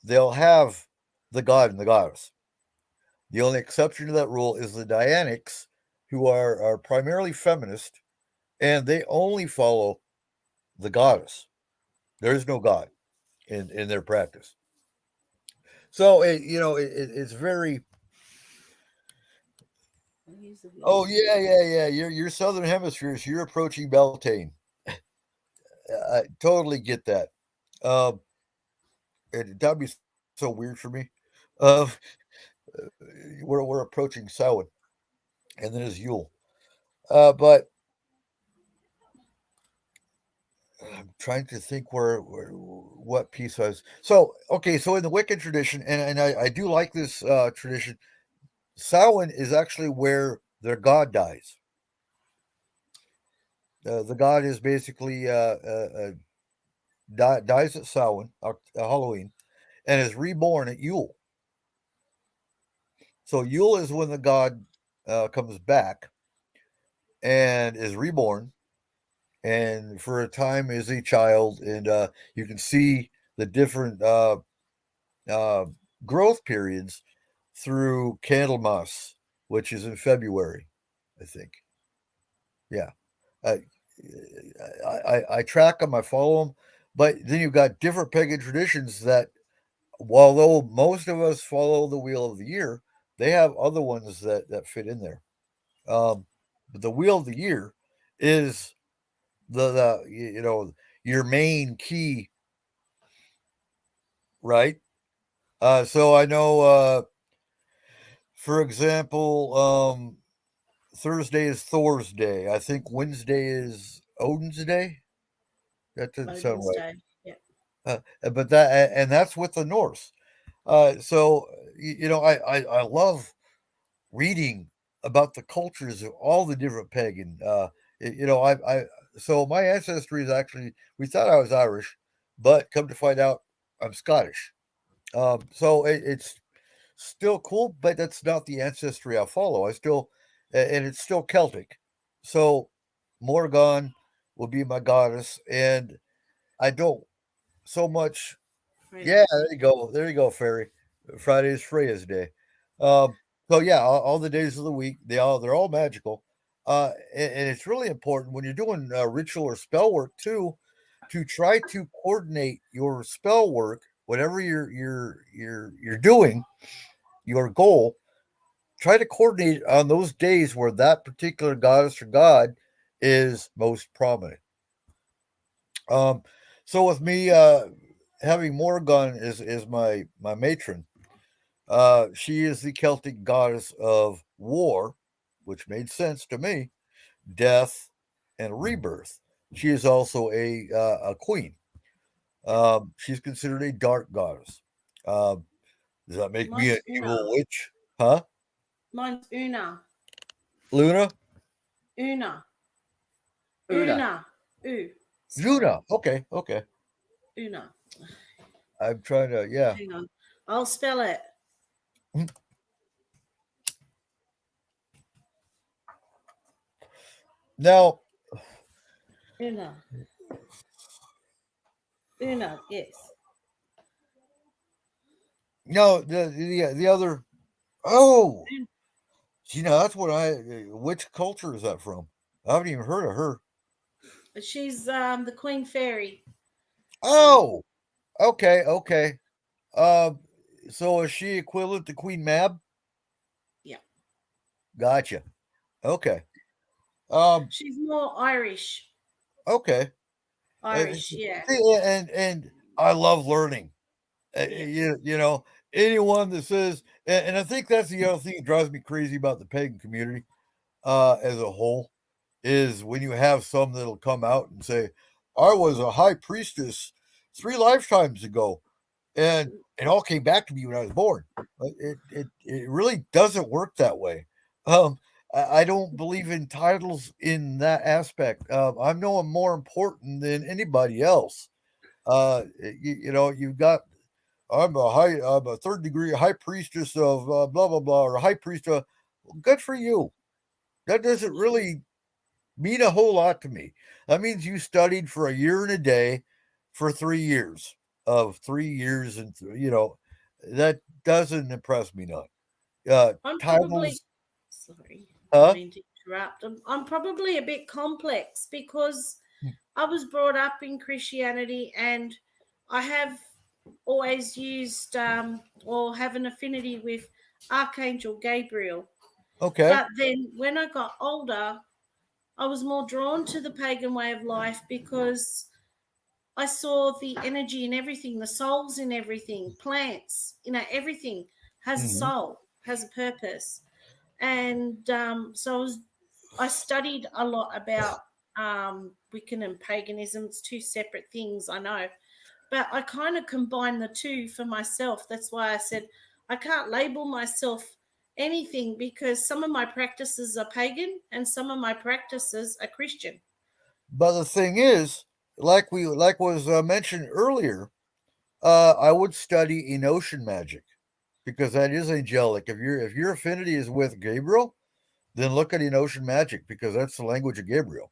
they'll have the god and the goddess. The only exception to that rule is the Dianics, who are primarily feminist, and they only follow the goddess. There is no god in their practice. So it's very. Oh yeah. Your southern hemisphere, so you're approaching Beltane. I totally get that. Um, that'd be so weird for me. Uh, we're approaching Samhain, and then it's Yule. But I'm trying to think where what piece was. So, okay, so in the Wiccan tradition, and I do like this tradition, Samhain is actually where their god dies. The god is basically dies at Samhain, Halloween, and is reborn at Yule. So Yule is when the god comes back and is reborn, and for a time is a child, and you can see the different growth periods through Candlemas, which is in February, I think. Yeah, I, I track them, I follow them, but then you've got different pagan traditions that, although most of us follow the wheel of the year, they have other ones that fit in there. But the wheel of the year is the your main key, right? So I know, for example, Thursday is Thor's day. I think Wednesday is Odin's day. That doesn't sound right. Day. Yeah. But that's with the Norse. So I love reading about the cultures of all the different pagan. So my ancestry is actually, we thought I was Irish, but come to find out I'm Scottish. So it's still cool, but that's not the ancestry I follow. And it's still Celtic. So Morgan will be my goddess, and I don't so much. Yeah, there you go, fairy. Friday is Freya's day. So yeah, all the days of the week, they're all magical. And it's really important when you're doing ritual or spell work too, to try to coordinate your spell work, whatever you're doing, your goal. Try to coordinate on those days where that particular goddess or god is most prominent. So with me, having Morgan is my matron. She is the Celtic goddess of war, which made sense to me, death, and rebirth. She is also a queen. She's considered a dark goddess. Does that make me an evil witch? Huh? Mine's Una. Luna? Una. Una. Luna. Okay. Una. I'm trying to, yeah. Hang on. I'll spell it. Now, Una, yes. No, the other. Oh, that's what Which culture is that from? I haven't even heard of her. She's the Queen Fairy. Oh, okay. So is she equivalent to Queen Mab? Yeah. Gotcha. Okay. She's more Irish. Okay. Irish, yeah. And I love learning. Anyone that says, and I think that's the other thing that drives me crazy about the pagan community as a whole, is when you have some that'll come out and say, I was a high priestess 3 lifetimes ago, and it all came back to me when I was born. It really doesn't work that way. I don't believe in titles in that aspect. I know I'm more important than anybody else. You've got, I'm a third degree high priestess of blah blah blah, or high priest. Good for you. That doesn't really mean a whole lot to me. That means you studied for a year and a day for 3 years of 3 years, and that doesn't impress me none. Titles. Sorry, Huh? I mean to interrupt. I'm probably a bit complex because I was brought up in Christianity, and I have always used or have an affinity with Archangel Gabriel. Okay. But then when I got older, I was more drawn to the pagan way of life because I saw the energy in everything, the souls in everything, plants, everything has a soul, has a purpose. And so I studied a lot about Wiccan and paganism. It's two separate things, I know. but I kind of combine the two for myself. That's why I said I can't label myself anything, because some of my practices are pagan and some of my practices are Christian. But the thing is, like was mentioned earlier, I would study Enotian magic because that is angelic. If your affinity is with Gabriel, then look at Enotian magic because that's the language of Gabriel.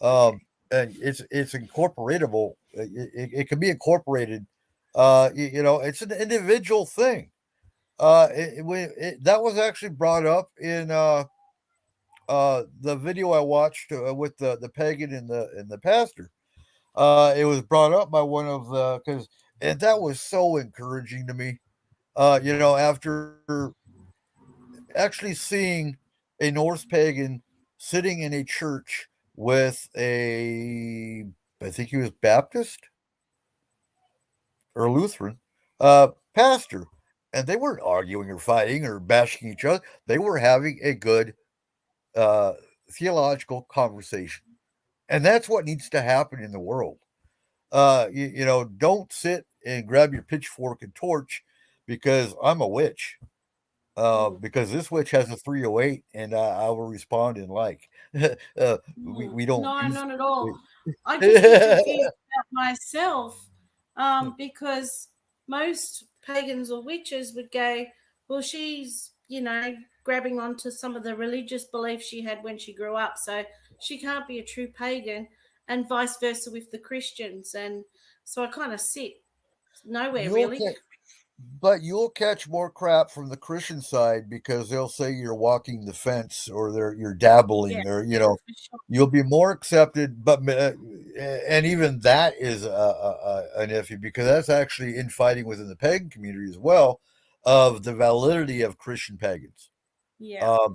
And it's incorporatable. It can be incorporated. It's an individual thing. That was actually brought up in the video I watched with the pagan and the pastor. It was brought up by one of the and that was so encouraging to me. After actually seeing a Norse pagan sitting in a church with I think he was Baptist or Lutheran pastor, and they weren't arguing or fighting or bashing each other. They were having a good uh, theological conversation, and that's what needs to happen in the world. Don't sit and grab your pitchfork and torch because I'm a witch. Because this witch has a 308, and I will respond in like. We don't No, use. not at all. I just get confused about myself, because most pagans or witches would go, well, she's, grabbing onto some of the religious beliefs she had when she grew up, so she can't be a true pagan, and vice versa with the Christians. And so I kind of sit nowhere, You'll really. But you'll catch more crap from the Christian side because they'll say you're walking the fence or you're dabbling, or For sure. you'll be more accepted. But and even that is an iffy because that's actually infighting within the pagan community as well of the validity of Christian pagans. Yeah.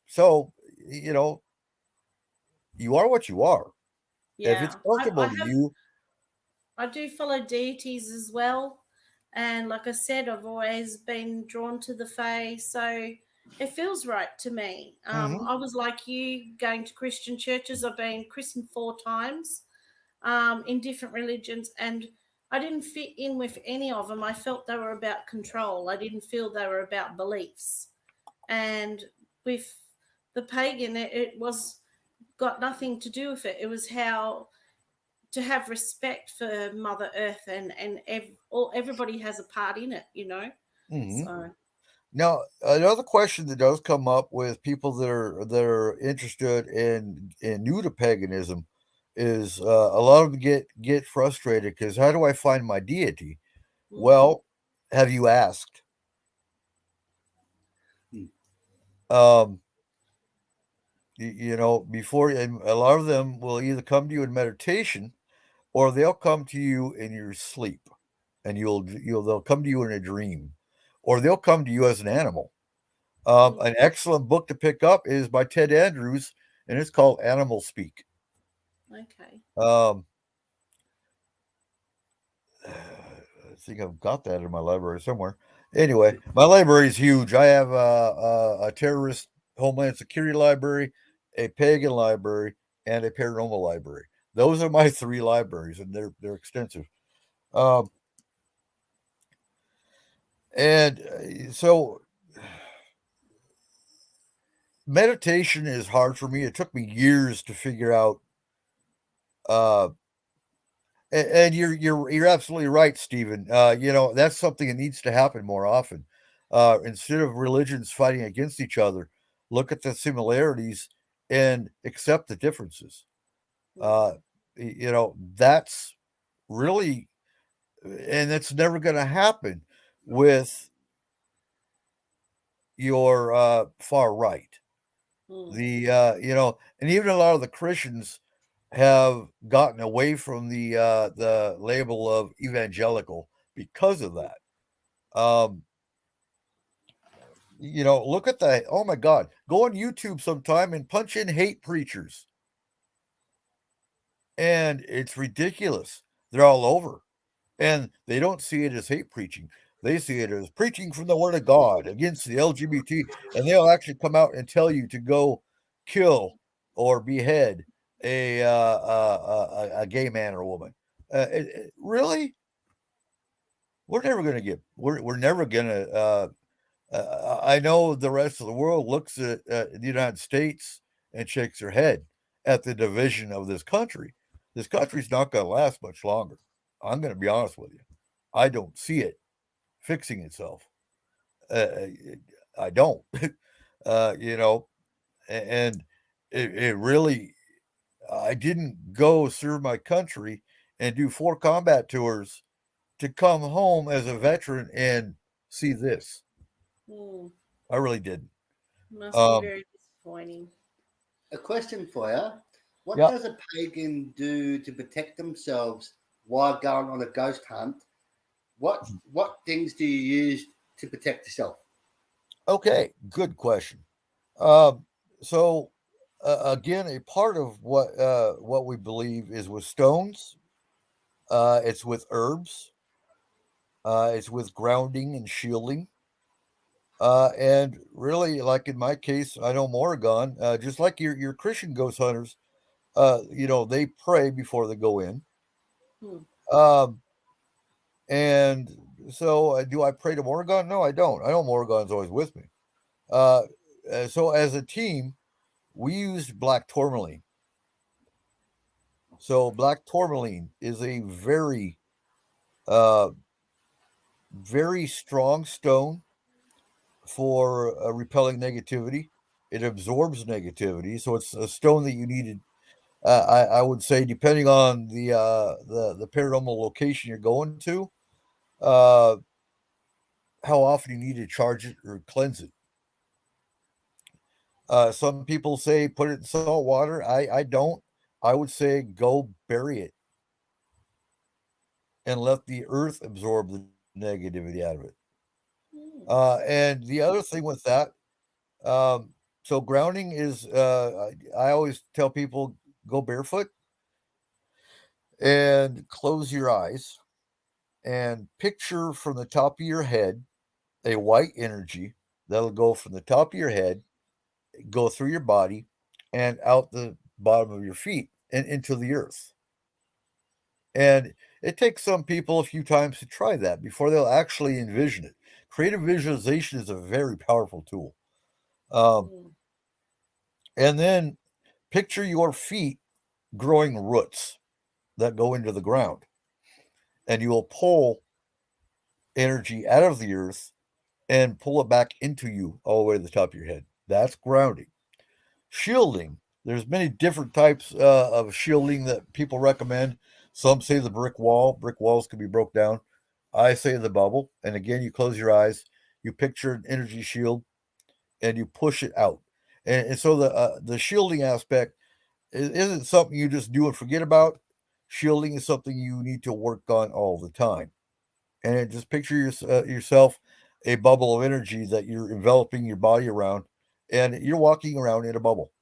So you are what you are. If Yeah. it's comfortable to you. I do follow deities as well. And like I said, I've always been drawn to the Fae. So it feels right to me. I was like you, going to Christian churches. I've been christened 4 times in different religions. And I didn't fit in with any of them. I felt they were about control. I didn't feel they were about beliefs. And with the pagan, it was got nothing to do with it. It was how to have respect for Mother Earth, and everybody has a part in it, So Now, another question that does come up with people that are interested in new to paganism is a lot of them get frustrated because how do I find my deity? Well, have you asked? Before, and a lot of them will either come to you in meditation or they'll come to you in your sleep, and they'll come to you in a dream, or they'll come to you as an animal. An excellent book to pick up is by Ted Andrews, and it's called Animal Speak. Okay. I think I've got that in my library somewhere. Anyway, my library is huge. I have a terrorist Homeland Security library, a pagan library, and a paranormal library. Those are my 3 libraries, and they're extensive. So meditation is hard for me. It took me years to figure out. And you're absolutely right, Stephen. That's something that needs to happen more often. Instead of religions fighting against each other, look at the similarities and accept the differences. That's really, and it's never going to happen with your far right. And even a lot of the Christians have gotten away from the label of evangelical because of that. Look at the, oh my God, go on YouTube sometime and punch in hate preachers. And it's ridiculous. They're all over. And they don't see it as hate preaching. They see it as preaching from the word of God against the LGBT. And they'll actually come out and tell you to go kill or behead a gay man or woman. Really? we're never going to get. We're never going to. I know the rest of the world looks at the United States and shakes their head at the division of this country. This country's not going to last much longer. I'm going to be honest with you. I don't see it fixing itself. I don't. You know, and it really. I didn't go serve my country and do 4 combat tours to come home as a veteran and see this. I really didn't. Must be very disappointing. A question for you. What Yeah. does a pagan do to protect themselves while going on a ghost hunt? What things do you use to protect yourself? Okay, good question. So again, a part of what we believe is with stones. It's with herbs. It's with grounding and shielding. And really, like in my case, I know Morrigan, just like your Christian ghost hunters, you know, they pray before they go in. Um, and so do I pray to Morrigan? No, I don't. I know Morrigan's always with me. So as a team, we used black tourmaline. So black tourmaline is a uh, very strong stone for repelling negativity. It absorbs negativity, so it's a stone that you needed. I would say, depending on the paranormal location you're going to, uh, how often you need to charge it or cleanse it. Some people say put it in salt water. I don't. I would say go bury it and let the earth absorb the negativity out of it. And the other thing with that, so grounding is, I always tell people go barefoot and close your eyes and picture from the top of your head a white energy that'll go from the top of your head, go through your body, and out the bottom of your feet and into the earth. And it takes some people a few times to try that before they'll actually envision it. Creative visualization is a very powerful tool. And then picture your feet growing roots that go into the ground, and you will pull energy out of the earth and pull it back into you all the way to the top of your head. That's grounding. Shielding. There's many different types of shielding that people recommend. Some say the brick wall. Brick walls can be broke down. I say the bubble. And again, you close your eyes, you picture an energy shield, and you push it out. And so the shielding aspect isn't something you just do and forget about. Shielding is something you need to work on all the time. And just picture yourself a bubble of energy that you're enveloping your body around, and you're walking around in a bubble.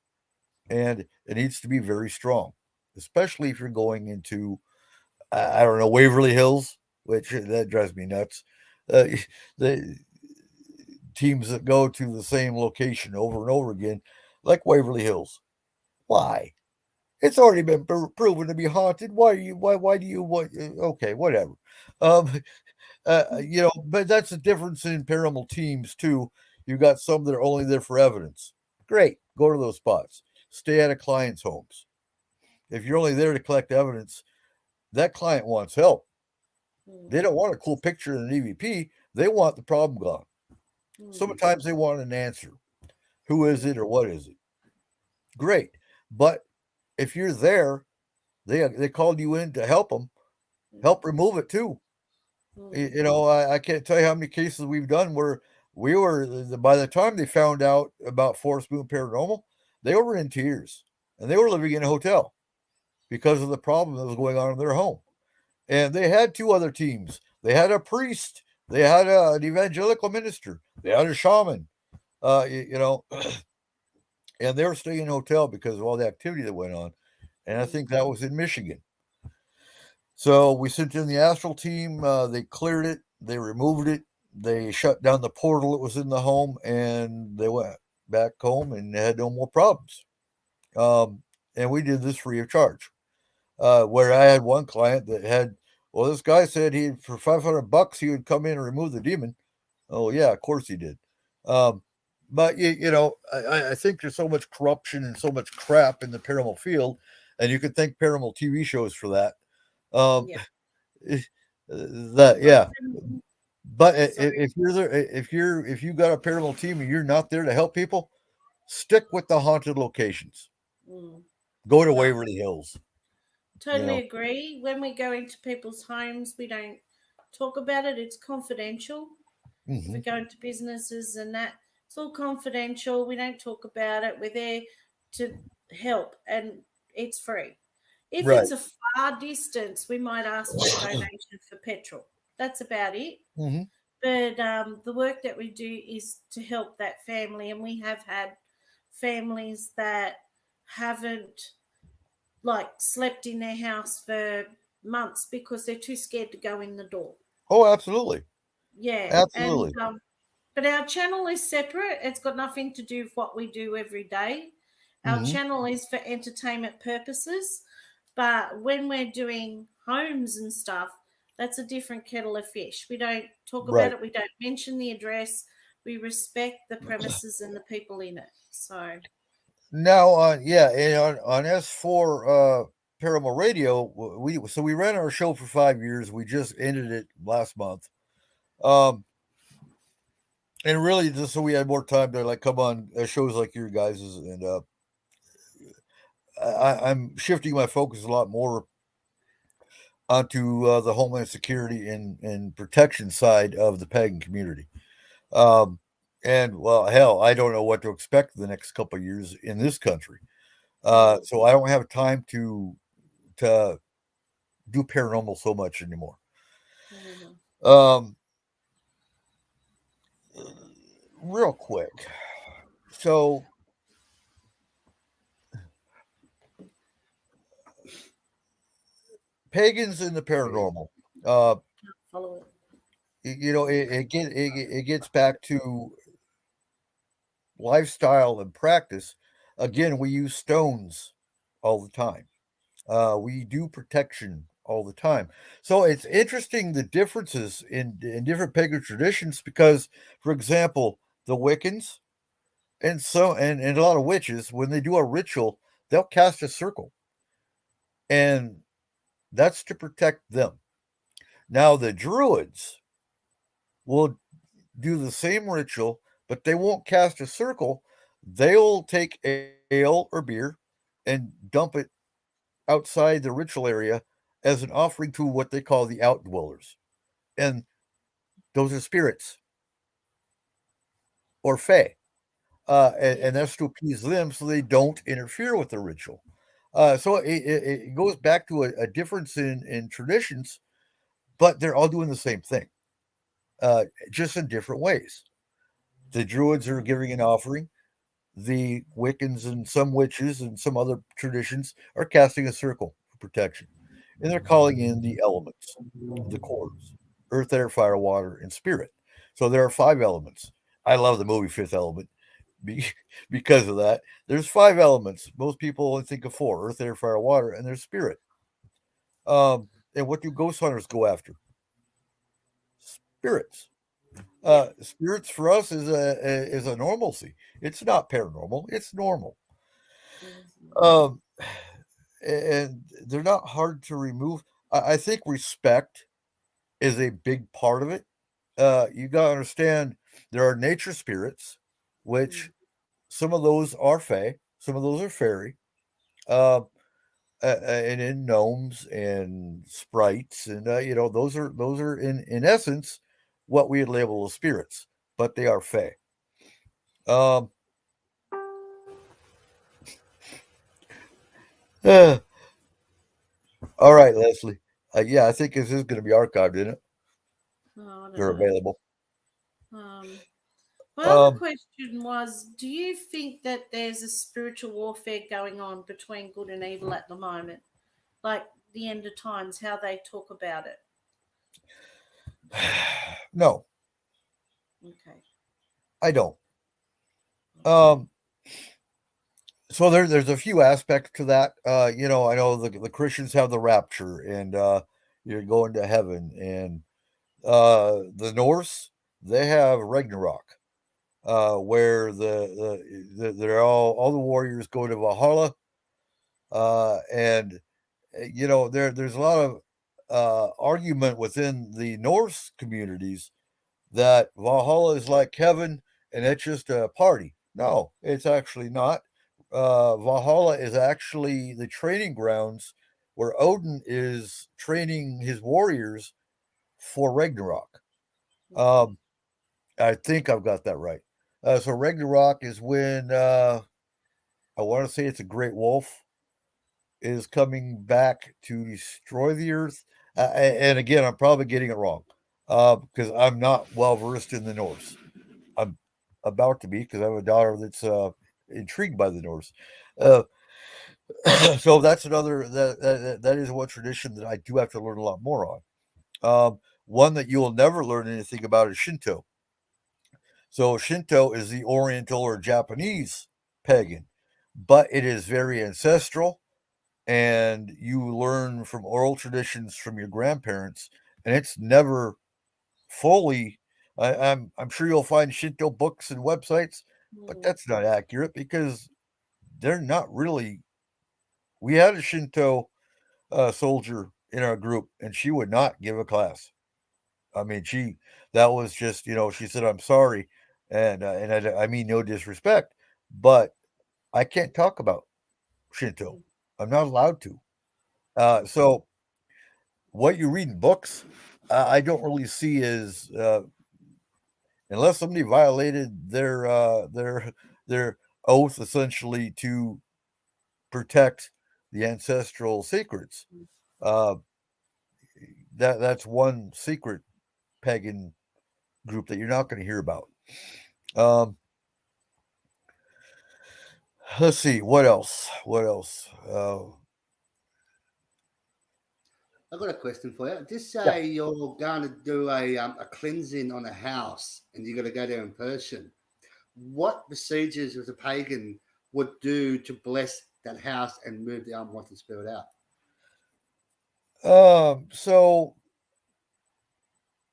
And it needs to be very strong, especially if you're going into, I don't know, Waverly Hills, which that drives me nuts. The teams that go to the same location over and over again, like Waverly Hills. Why? It's already been proven to be haunted. Why do you? Why do you? What? Okay, whatever. Um, you know, but that's the difference in paranormal teams too. You've got some that are only there for evidence. Great, go to those spots. Stay out of clients' homes. If you're only there to collect evidence, that client wants help. They don't want a cool picture in an EVP. They want the problem gone. Sometimes they want an answer. Who is it or what is it? Great, but if you're there, they called you in to help them, help remove it too. You know, I can't tell you how many cases we've done where we were, by the time they found out about Forest Moon Paranormal, they were in tears and they were living in a hotel because of the problem that was going on in their home. And they had 2 other teams. They had a priest, they had an evangelical minister, they had a shaman, you know, and they were staying in a hotel because of all the activity that went on. And I think that was in Michigan. So we sent in the astral team. They cleared it. They removed it. They shut down the portal that was in the home, and they went back home and had no more problems. And we did this free of charge. Where I had one client that had Well, this guy said he for $500 he would come in and remove the demon. Oh yeah, of course he did. Um, but I think there's so much corruption and so much crap in the paranormal field, and you could thank paranormal TV shows for that. Yeah. That yeah. But Sorry. if you're there, if you got a paranormal team and you're not there to help people, stick with the haunted locations. Mm. Go to Well, Waverly Hills. Totally agree. When we go into people's homes, we don't talk about it. It's confidential. If we go into businesses and that, it's all confidential. We don't talk about it. We're there to help, and it's free. If Right. it's a far distance, we might ask for a donation for petrol. That's about it. Mm-hmm. But the work that we do is to help that family, and we have had families that haven't slept in their house for months because they're too scared to go in the door. Oh, absolutely. Yeah, Absolutely. and but our channel is separate. It's got nothing to do with what we do every day. Our channel is for entertainment purposes, but when we're doing homes and stuff, that's a different kettle of fish. We don't talk about it. We don't mention the address. We respect the premises and the people in it. So now, on S-4 Paranormal Radio, we ran our show for 5 years. We just ended it last month. And really, just so we had more time to come on shows like your guys's, and I'm shifting my focus a lot more onto the Homeland Security and protection side of the pagan community. And well, hell, I don't know what to expect the next couple of years in this country. So I don't have time to do paranormal so much anymore. Real quick. So pagans in the paranormal. follow it. It gets back to lifestyle and practice. Again, we use stones all the time. We do protection all the time. So it's interesting the differences in different pagan traditions because, for example, the Wiccans and a lot of witches, when they do a ritual, they'll cast a circle. And that's to protect them. Now the Druids will do the same ritual, but they won't cast a circle. They'll take ale or beer and dump it outside the ritual area as an offering to what they call the outdwellers. And those are spirits or fae. And that's to appease them so they don't interfere with the ritual. So it goes back to a difference in traditions, but they're all doing the same thing, just in different ways. The Druids are giving an offering. The Wiccans and some witches and some other traditions are casting a circle for protection. And they're calling in the elements, the cores, earth, air, fire, water, and spirit. So there are 5 elements. I love the movie Fifth Element because of that. There's 5 elements. Most people only think of 4: earth, air, fire, water, and there's spirit. And what do ghost hunters go after? Spirits. Spirits for us is a normalcy. It's not paranormal. It's normal. And they're not hard to remove. I think respect is a big part of it. You got to understand there are nature spirits, which some of those are fae, some of those are fairy, and in gnomes and sprites, and those are in essence what we would label as spirits, but they are fae. All right, Leslie. Yeah, I think this is going to be archived, isn't it? They're available. My other question was, do you think that there's a spiritual warfare going on between good and evil at the moment? Like the end of times, how they talk about it? No. Okay. I don't. So there's a few aspects to that. I know the Christians have the rapture, and you're going to heaven. And the Norse, they have Ragnarok, where they're all the warriors go to Valhalla, and there's a lot of argument within the Norse communities that Valhalla is like heaven and it's just a party. No, it's actually not. Valhalla is actually the training grounds where Odin is training his warriors for Ragnarok. Um, I think I've got that right. So Ragnarok is when I want to say it's a great wolf is coming back to destroy the earth. And again, I'm probably getting it wrong because I'm not well versed in the Norse. I'm about to be because I have a daughter that's intrigued by the Norse. Uh, so that's another that is one tradition that I do have to learn a lot more on. One that you will never learn anything about is Shinto. So Shinto is the Oriental or Japanese pagan, but it is very ancestral, and you learn from oral traditions from your grandparents, and it's never fully. I'm sure you'll find Shinto books and websites, but that's not accurate because they're not really. We had a Shinto soldier in our group, and she would not give a class. I mean, that was just she said I'm sorry, and I mean no disrespect, but I can't talk about Shinto. I'm not allowed to. So what you read in books, I don't really see as unless somebody violated their oath essentially to protect the ancestral secrets. Uh, that's one secret pagan group that you're not going to hear about. Um, let's see what else. What else? I've got a question for you. Just Yeah. say you're going to do a cleansing on a house and you're going to go there in person. What procedures with a pagan would do to bless that house and move the unwanted spirit out? So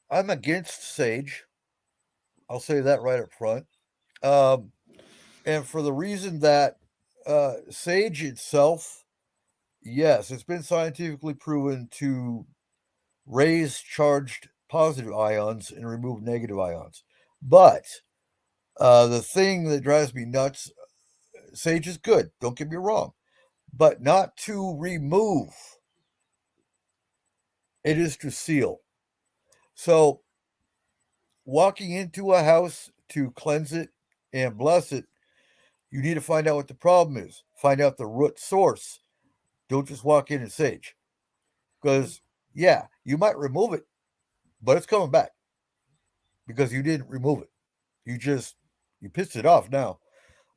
I'm against sage. I'll say that right up front. Um, and for the reason that sage itself, yes, it's been scientifically proven to raise charged positive ions and remove negative ions. But the thing that drives me nuts, sage is good, don't get me wrong, but not to remove, it is to seal. So walking into a house to cleanse it and bless it, you need to find out what the problem is, find out the root source. Don't just walk in and sage. Because, yeah, you might remove it, but it's coming back because you didn't remove it. You pissed it off now.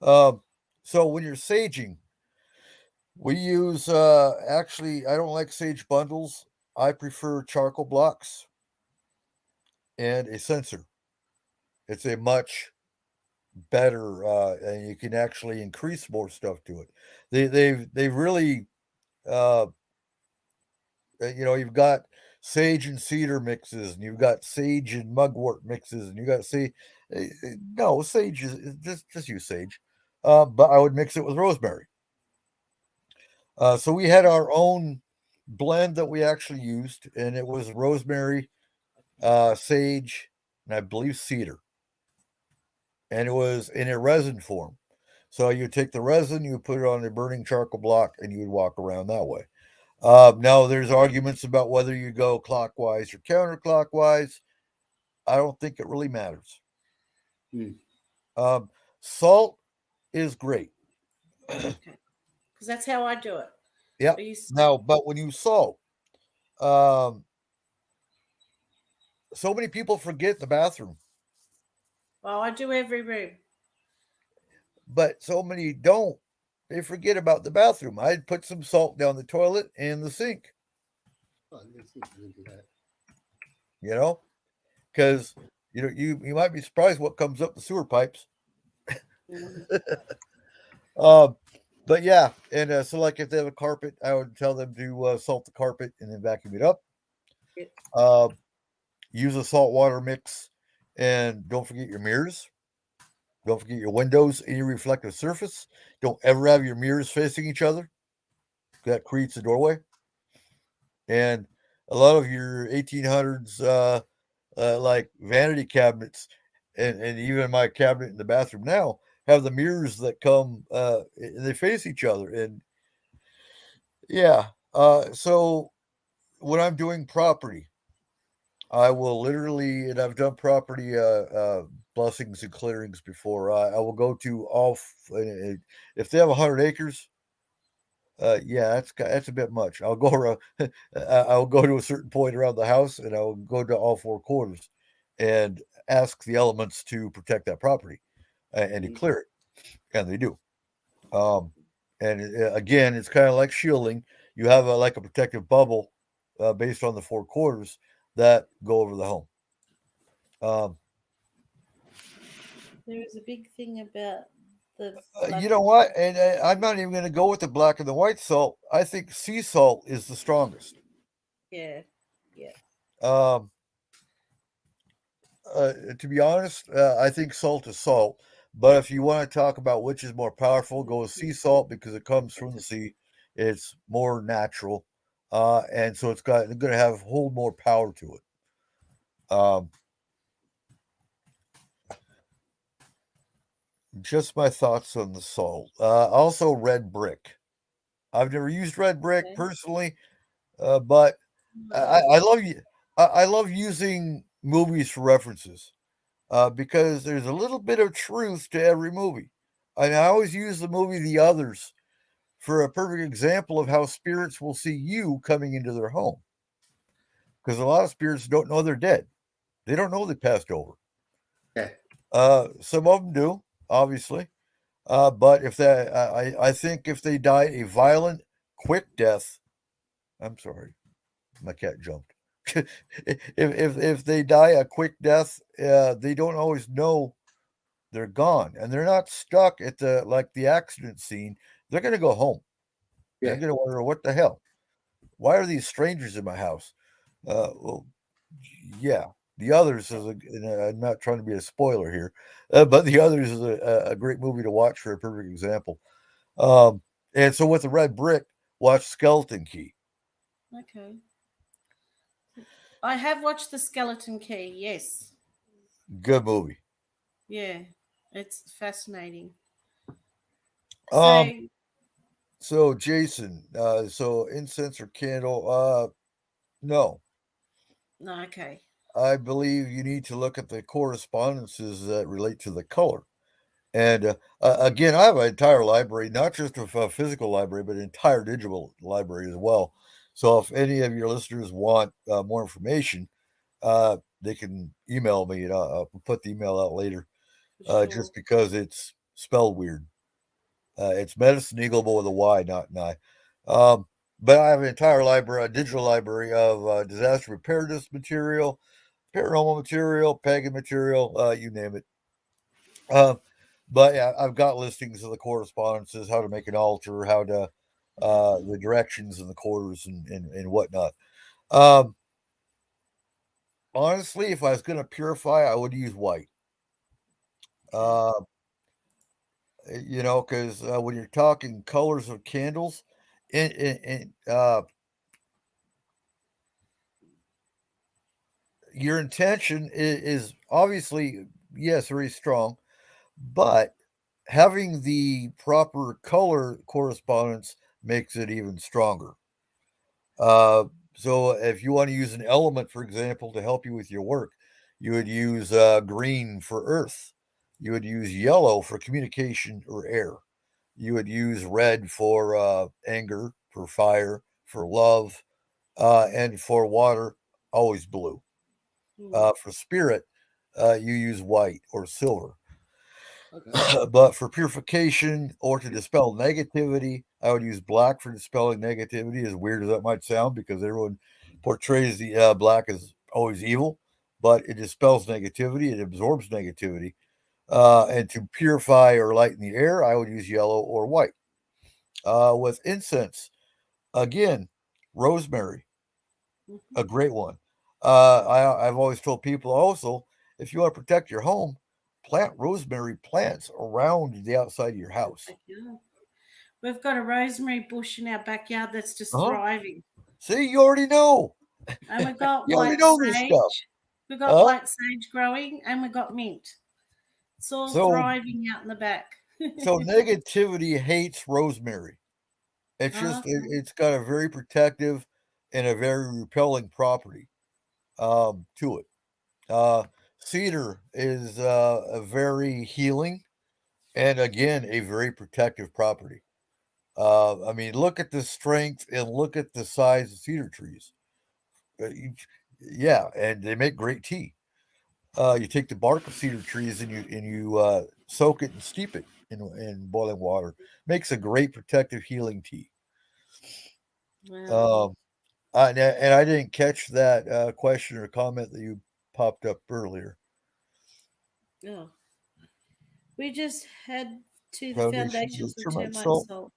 Um, so when you're saging, we use actually, I don't like sage bundles. I prefer charcoal blocks and a sensor. It's a much better, and you can actually increase more stuff to it. They've really, uh, you've got sage and cedar mixes, and you've got sage and mugwort mixes, and you got no sage is just use sage, but I would mix it with rosemary. So we had our own blend that we actually used, and it was rosemary, sage, and I believe cedar, and it was in a resin form. So you take the resin, you put it on a burning charcoal block, and you would walk around that way. Now, there's arguments about whether you go clockwise or counterclockwise. I don't think it really matters. Hmm. Salt is great. Because that's how I do it. Yeah. Now, but when you salt, so many people forget the bathroom. Well, I do every room. But so many don't. They forget about the bathroom. I'd put some salt down the toilet and the sink. Oh, let's see if we can do that. Because you might be surprised what comes up the sewer pipes. But yeah, and so like if they have a carpet, I would tell them to salt the carpet and then vacuum it up. Use a saltwater mix, and don't forget your mirrors. Don't forget your windows and your reflective surface. Don't ever have your mirrors facing each other. That creates a doorway. And a lot of your 1800s, like vanity cabinets, and even my cabinet in the bathroom now, have the mirrors that come, and they face each other. And yeah, so when I'm doing property, I will literally, and I've done property blessings and clearings before. I will go to if they have 100 acres. Yeah, that's a bit much. I'll go around. I'll go to a certain point around the house, and I'll go to all four corners, and ask the elements to protect that property, and to clear it, and they do. And again, it's kind of like shielding. You have like a protective bubble, based on the four quarters that go over the home. There is a big thing about the. You know what? And I'm not even going to go with the black and the white salt. I think sea salt is the strongest. Yeah. To be honest, I think salt is salt. But if you want to talk about which is more powerful, go with sea salt because it comes from the sea. It's more natural, and so it's going to hold more power to it. Just my thoughts on the salt. Also, red brick. I've never used red brick personally, but I love you. I love using movies for references, because there's a little bit of truth to every movie. And I always use the movie The Others for a perfect example of how spirits will see you coming into their home. Because a lot of spirits don't know they're dead. They don't know they passed over. Yeah. Some of them do, obviously. But I think if they die a violent, quick death, I'm sorry, my cat jumped. if they die a quick death, they don't always know they're gone, and they're not stuck at the accident scene. They're going to go home. Yeah. They're going to wonder, what the hell? Why are these strangers in my house? Well, yeah. The Others is I'm not trying to be a spoiler here, but The Others is a great movie to watch for a perfect example. And so with the red brick, watch Skeleton Key. Okay. I have watched The Skeleton Key, yes. Good movie. Yeah, it's fascinating. So Jason, so incense or candle, no. Okay. I believe you need to look at the correspondences that relate to the color. And again, I have an entire library, not just a physical library, but an entire digital library as well. So if any of your listeners want more information, they can email me, and I'll put the email out later, Sure. just because it's spelled weird. It's Medicine Eagle, but with a Y, not an I. But I have an entire library, a digital library of disaster preparedness material, paranormal material, pagan material, you name it. But yeah, I've got listings of the correspondences, how to make an altar, how to the directions and the quarters and whatnot. Honestly, if I was going to purify, I would use white. Because when you're talking colors of candles, your intention is obviously, yes, very strong, but having the proper color correspondence makes it even stronger. So if you want to use an element, for example, to help you with your work, you would use green for earth. You would use yellow for communication or air. You would use red for anger, for fire, for love, and for water, always blue. For spirit, you use white or silver. Okay. But for purification or to dispel negativity, I would use black for dispelling negativity, as weird as that might sound, because everyone portrays the black as always evil, but it dispels negativity, it absorbs negativity. And to purify or lighten the air, I would use yellow or white. With incense, again, rosemary, a great one. I've always told people also, if you want to protect your home, plant rosemary plants around the outside of your house. Backyard. We've got a rosemary bush in our backyard that's just Uh-huh. thriving. See, you already know. And we've got You already white know this stuff. sage. We've got Huh? white sage growing, and we've got mint. It's all So- thriving out in the back. So negativity hates rosemary. It's just it's got a very protective and a very repelling property to it. Cedar is a very healing and again a very protective property. I mean, look at the strength and look at the size of cedar trees. Yeah, and they make great tea. You take the bark of cedar trees and you soak it and steep it in boiling water. Makes a great protective healing tea. Wow. And I didn't catch that question or comment that you popped up earlier. Oh. We just head to the Foundations foundations of of termite termite salt. salt.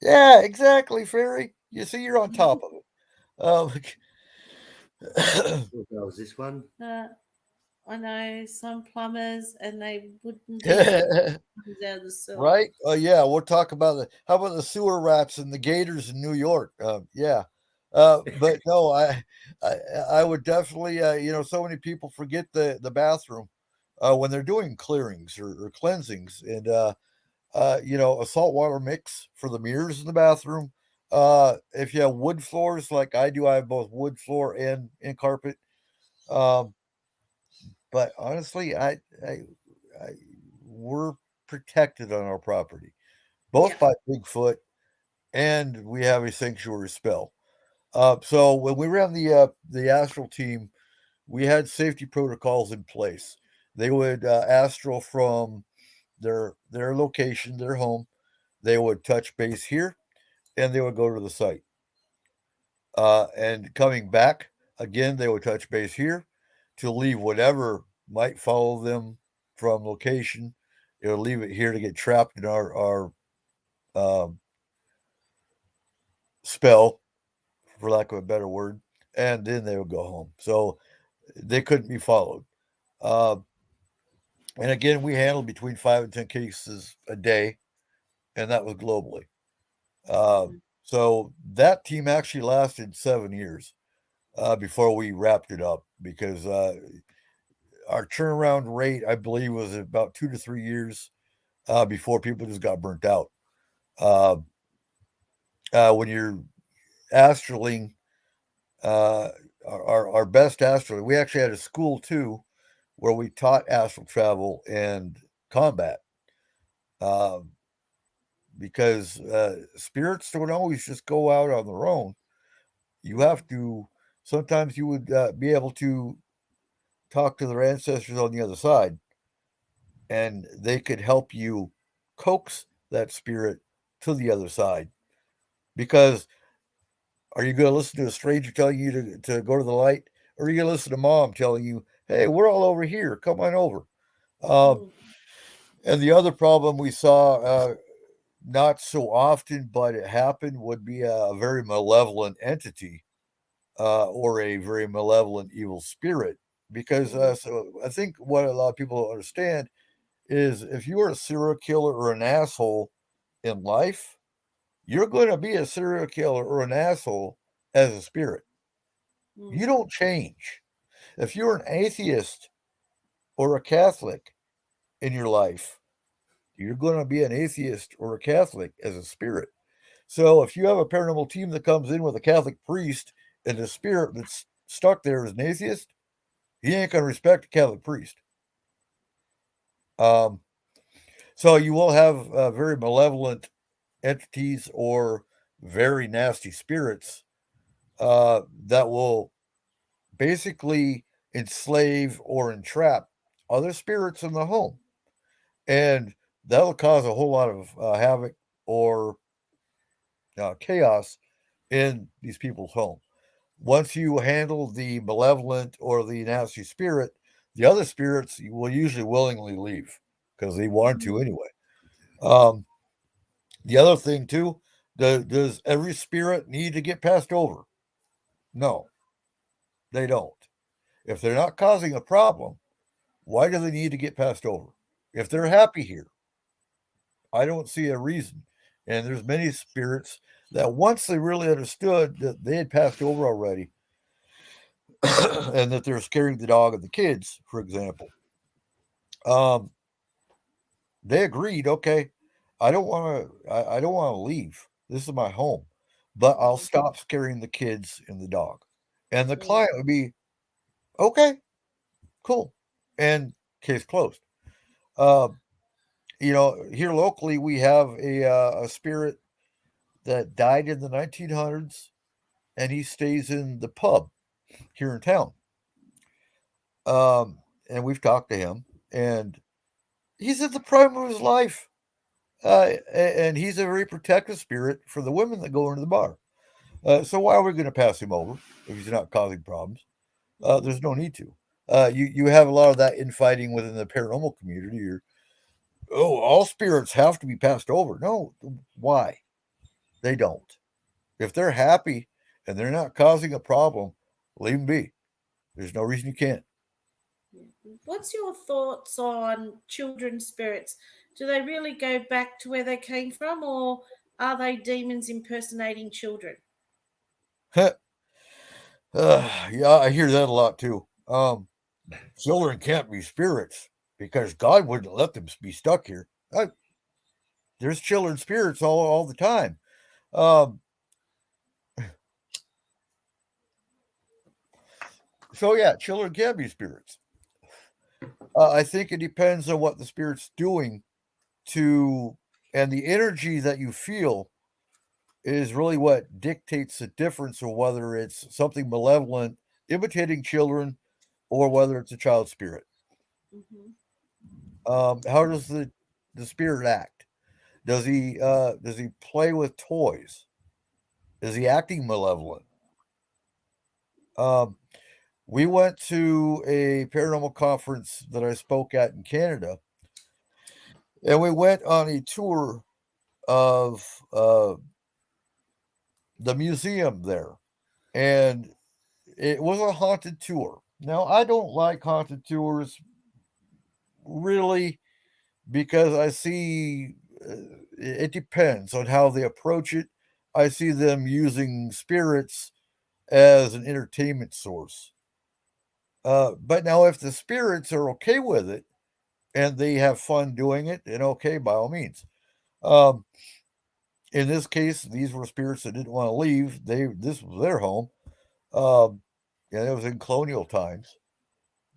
Yeah, exactly, Fairy. You see, you're on top of it. What was this one? I know some plumbers, and they wouldn't do it out of the sewer. Right? Yeah, we'll talk about how about the sewer rats and the gators in New York? Yeah. But no, I would definitely, so many people forget the bathroom when they're doing clearings or cleansings, and a saltwater mix for the mirrors in the bathroom. If you have wood floors like I do, I have both wood floor and carpet. But honestly, we're protected on our property, both by Bigfoot and we have a sanctuary spell. So when we ran the astral team, we had safety protocols in place. They would astral from their location, their home. They would touch base here, and they would go to the site. And coming back again, they would touch base here to leave whatever might follow them from location. It'll leave it here to get trapped in our spell, for lack of a better word, and then they would go home. So they couldn't be followed. And again, we handled between 5 and 10 cases a day, and that was globally. So that team actually lasted 7 years before we wrapped it up because our turnaround rate, I believe, was about 2 to 3 years before people just got burnt out. When you're astraling, our best astral, we actually had a school too where we taught astral travel and combat because spirits don't always just go out on their own. You have to, sometimes you would be able to talk to their ancestors on the other side and they could help you coax that spirit to the other side. Because are you going to listen to a stranger telling you to go to the light? Or are you going to listen to mom telling you, hey, we're all over here, come on over? And the other problem we saw, not so often, but it happened, would be a very malevolent entity or a very malevolent evil spirit. Because so I think what a lot of people don't understand is if you are a serial killer or an asshole in life, you're going to be a serial killer or an asshole as a spirit. You don't change. If you're an atheist or a Catholic in your life, you're going to be an atheist or a Catholic as a spirit. So if you have a paranormal team that comes in with a Catholic priest and a spirit that's stuck there as an atheist, he ain't going to respect a Catholic priest. So you will have very malevolent entities or very nasty spirits that will basically enslave or entrap other spirits in the home. And that'll cause a whole lot of havoc or chaos in these people's home. Once you handle the malevolent or the nasty spirit, the other spirits will usually willingly leave because they want to anyway. The other thing too, does every spirit need to get passed over? No. They don't. If they're not causing a problem, why do they need to get passed over? If they're happy here, I don't see a reason. And there's many spirits that once they really understood that they had passed over already, and that they're scaring the dog and the kids, for example, they agreed. Okay, I don't want to. I don't want to leave. This is my home, but I'll stop scaring the kids and the dog. And the client would be okay, cool, and case closed. Here locally we have a spirit that died in the 1900s, and he stays in the pub here in town. And we've talked to him, and he's at the prime of his life, and he's a very protective spirit for the women that go into the bar. So why are we going to pass him over if he's not causing problems? There's no need to. You have a lot of that infighting within the paranormal community. All spirits have to be passed over. No, why? They don't. If they're happy and they're not causing a problem, leave them be. There's no reason you can't. What's your thoughts on children's spirits? Do they really go back to where they came from, or are they demons impersonating children? Yeah, I hear that a lot too. Children can't be spirits because God wouldn't let them be stuck here. There's children spirits all the time. So yeah, children can be spirits. I think it depends on what the spirit's doing and the energy that you feel is really what dictates the difference of whether it's something malevolent imitating children or whether it's a child spirit. How does the spirit act? Does he play with toys? Is he acting malevolent? We went to a paranormal conference that I spoke at in Canada, and we went on a tour of the museum there, and it was a haunted tour. Now, I don't like haunted tours really because I see it depends on how they approach it. I see them using spirits as an entertainment source. But now, if the spirits are okay with it and they have fun doing it, then okay, by all means. In this case, these were spirits that didn't want to leave. This was their home. And it was in colonial times.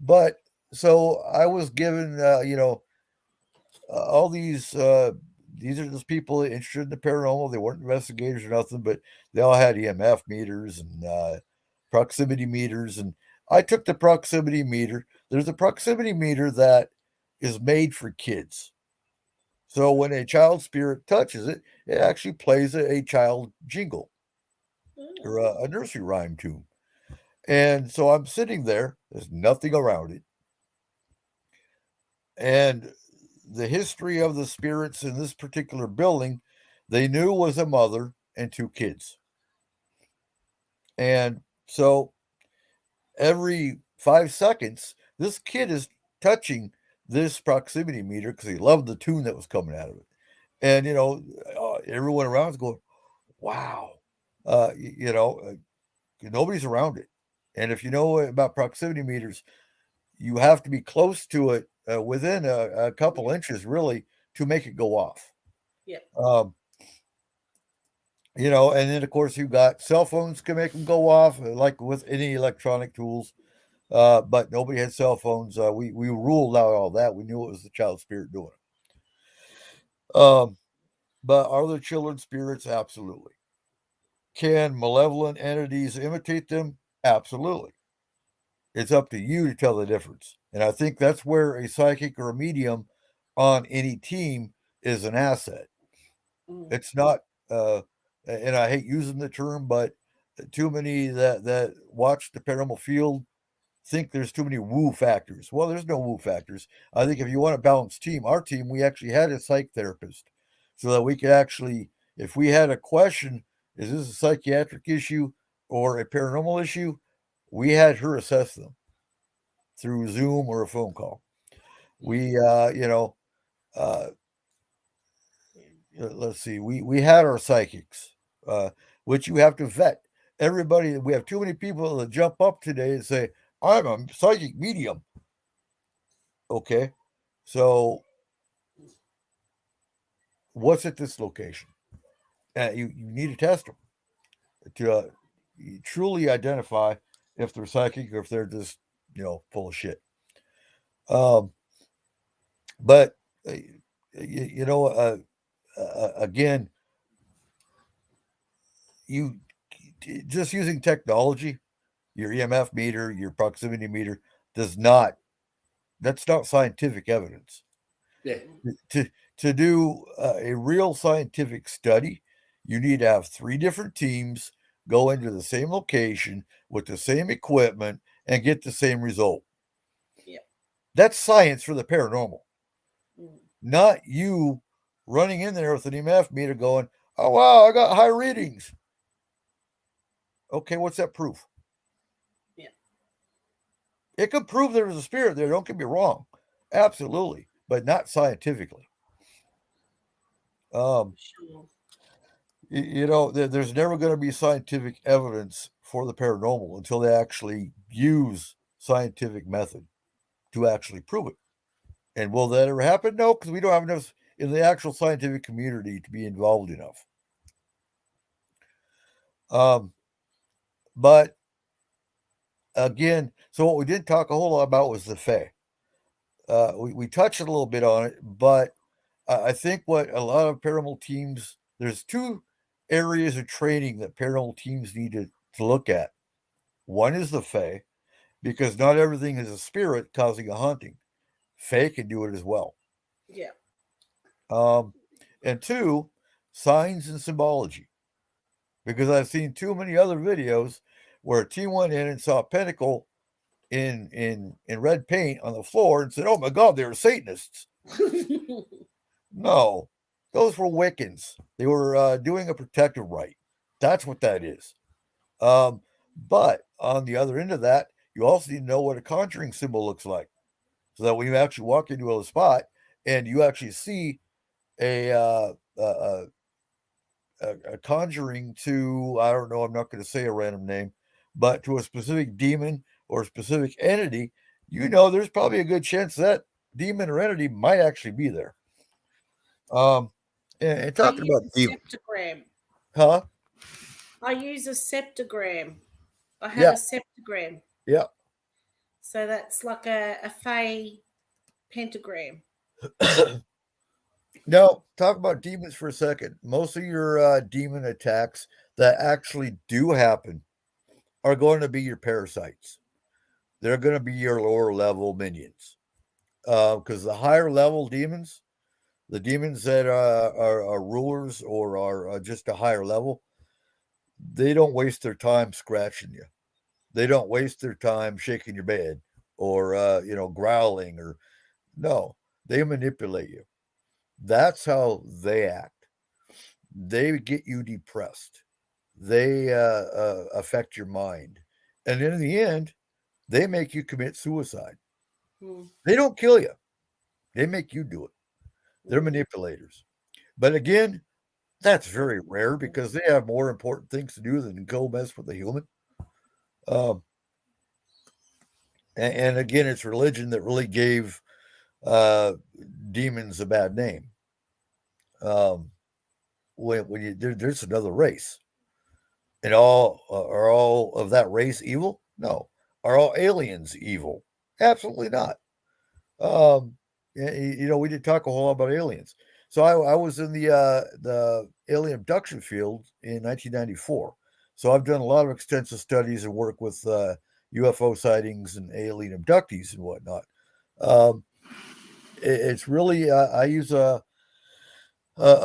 But so I was given, all these are just people interested in the paranormal. They weren't investigators or nothing, but they all had EMF meters and proximity meters. And I took the proximity meter. There's a proximity meter that is made for kids. So when a child spirit touches it, it actually plays a child jingle or a nursery rhyme tune. And so I'm sitting there. There's nothing around it. And the history of the spirits in this particular building, they knew was a mother and two kids. And so every 5 seconds, this kid is touching this proximity meter because he loved the tune that was coming out of it. And, everyone around is going, wow. Nobody's around it. And if you know about proximity meters, you have to be close to it within a couple inches, really, to make it go off. Yeah. And then, of course, you've got cell phones can make them go off, like with any electronic tools. But nobody had cell phones. We ruled out all that. We knew it was the child spirit doing it. But are there children spirits? Absolutely. Can malevolent entities imitate them? Absolutely. It's up to you to tell the difference. And I think that's where a psychic or a medium on any team is an asset. It's not, and I hate using the term, but too many that watch the paranormal field think there's too many woo factors. Well, there's no woo factors. I think if you want a balanced team, our team, we actually had a psych therapist so that we could actually, if we had a question, is this a psychiatric issue or a paranormal issue? we had her assess them through Zoom or a phone call. We, let's see, we had our psychics, which you have to vet. Everybody, we have too many people that jump up today and say, I'm a psychic medium. Okay, so what's at this location? You need to test them to truly identify if they're psychic or if they're just, full of shit. But, again, you just using technology, your EMF meter, your proximity meter that's not scientific evidence. Yeah. To do a real scientific study, you need to have 3 different teams go into the same location with the same equipment and get the same result. Yeah. That's science for the paranormal. Mm. Not you running in there with an EMF meter going, oh, wow, I got high readings. Okay, what's that proof? Yeah. It could prove there was a spirit there, don't get me wrong. Absolutely, but not scientifically. Sure. There's never going to be scientific evidence for the paranormal until they actually use scientific method to actually prove it. And will that ever happen? No, because we don't have enough in the actual scientific community to be involved enough. But again, so what we didn't talk a whole lot about was the Fae. We touched a little bit on it, but I think what a lot of paranormal teams, there's 2 areas of training that paranormal teams need to look at. One is the Fae, because not everything is a spirit causing a haunting. Fae can do it as well. Yeah. And 2, signs and symbology. Because I've seen too many other videos where a team went in and saw a pentacle in red paint on the floor and said, oh my God, they were Satanists. No, those were Wiccans. They were doing a protective rite. That's what that is. But on the other end of that, you also need to know what a conjuring symbol looks like. So that when you actually walk into a spot and you actually see a conjuring to, I don't know, I'm not going to say a random name, but to a specific demon or a specific entity, there's probably a good chance that demon or entity might actually be there. And talking about demon, septogram. Huh? I use a septogram. I have a septogram. Yeah. So that's like a Fae pentagram. Now, talk about demons for a second. Most of your demon attacks that actually do happen are going to be your parasites. They're going to be your lower level minions. Because the higher level demons, the demons that are rulers or are just a higher level, they don't waste their time scratching you. They don't waste their time shaking your bed or, growling or no, they manipulate you. That's how they act. They get you depressed. They affect your mind. And in the end, they make you commit suicide. They don't kill you. They make you do it. They're manipulators. But again, that's very rare because they have more important things to do than go mess with a human. And again, it's religion that really gave demons a bad name. There's another race, and are all of that race evil? No. Are all aliens evil? Absolutely not. We did talk a whole lot about aliens. So I was in the alien abduction field in 1994. So I've done a lot of extensive studies and work with UFO sightings and alien abductees and whatnot. It's really I use a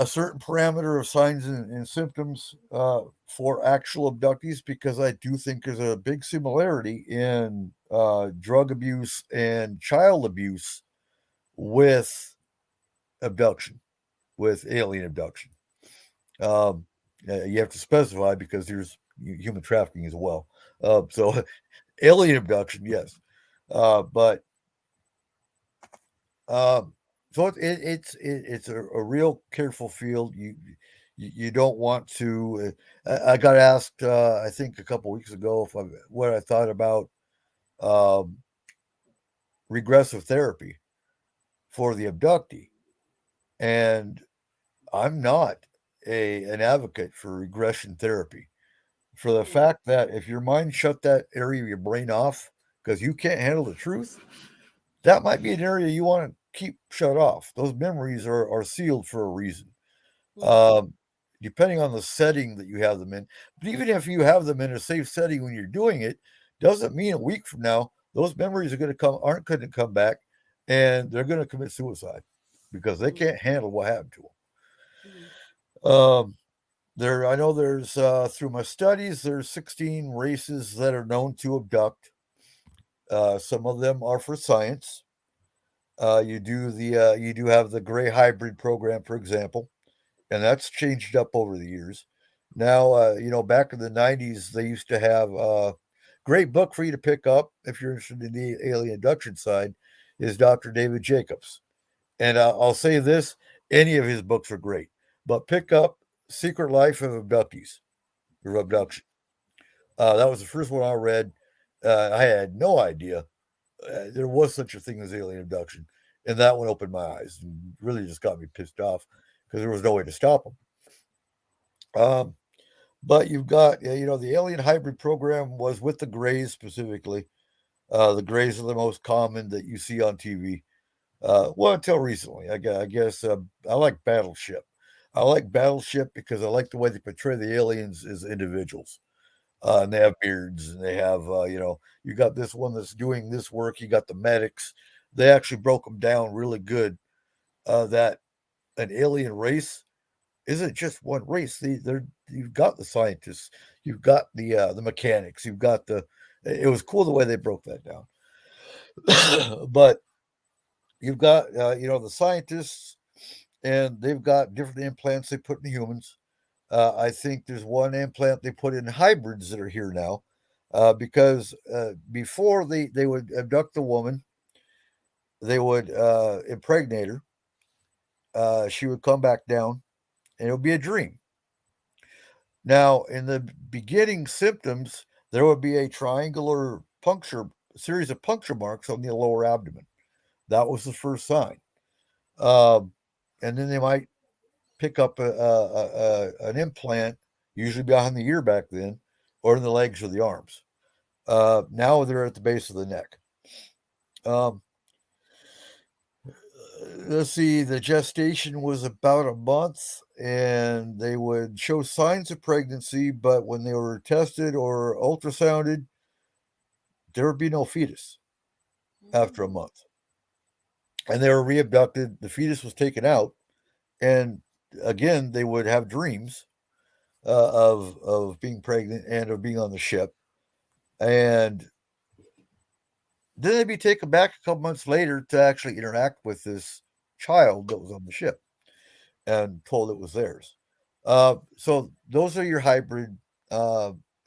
certain parameter of signs and symptoms for actual abductees because I do think there's a big similarity in drug abuse and child abuse with abduction, with alien abduction. You have to specify because there's human trafficking as well. So Alien abduction, yes. But so it's a real careful field. You don't want to. I got asked, I think a couple weeks ago, what I thought about um, regressive therapy for the abductee, and I'm not an advocate for regression therapy for the fact that if your mind shut that area of your brain off because you can't handle the truth, that might be an area you want to keep shut off. Those memories are sealed for a reason. Um, Depending on the setting that you have them in. But even if you have them in a safe setting when you're doing it, doesn't mean a week from now those memories aren't going to come back, and they're going to commit suicide because they can't handle what happened to them. I know there's through my studies, there's 16 races that are known to abduct. Some of them are for science. You do have the gray hybrid program, for example, and that's changed up over the years. Now, back in the 90s, they used to have a great book for you to pick up if you're interested in the alien abduction side is Dr. David Jacobs. And I'll say this, any of his books are great, but pick up Secret Life of Abductees or Abduction. That was the first one I read. I had no idea there was such a thing as alien abduction. And that one opened my eyes and really just got me pissed off because there was no way to stop them. But you've got, the alien hybrid program was with the Greys specifically. The Greys are the most common that you see on TV. Well, until recently, I guess I like Battleship. I like Battleship because I like the way they portray the aliens as individuals. And they have beards and they have, you got this one that's doing this work. You got the medics. They actually broke them down really good. That an alien race isn't just one race. You've got the scientists, you've got the mechanics, you've got it was cool the way they broke that down. But you've got, the scientists, and they've got different implants they put in humans. I think there's one implant they put in hybrids that are here now, because before they would abduct the woman, they would impregnate her. She would come back down, and it would be a dream. Now, in the beginning symptoms, there would be a triangular series of puncture marks on the lower abdomen. That was the first sign. And then they might pick up an implant, usually behind the ear back then, or in the legs or the arms. Now they're at the base of the neck. Let's see, the gestation was about a month, and they would show signs of pregnancy, but when they were tested or ultrasounded, there would be no fetus after a month. And they were reabducted. The fetus was taken out, and again, they would have dreams of being pregnant and of being on the ship. And then they'd be taken back a couple months later to actually interact with this child that was on the ship and told it was theirs. So those are your hybrid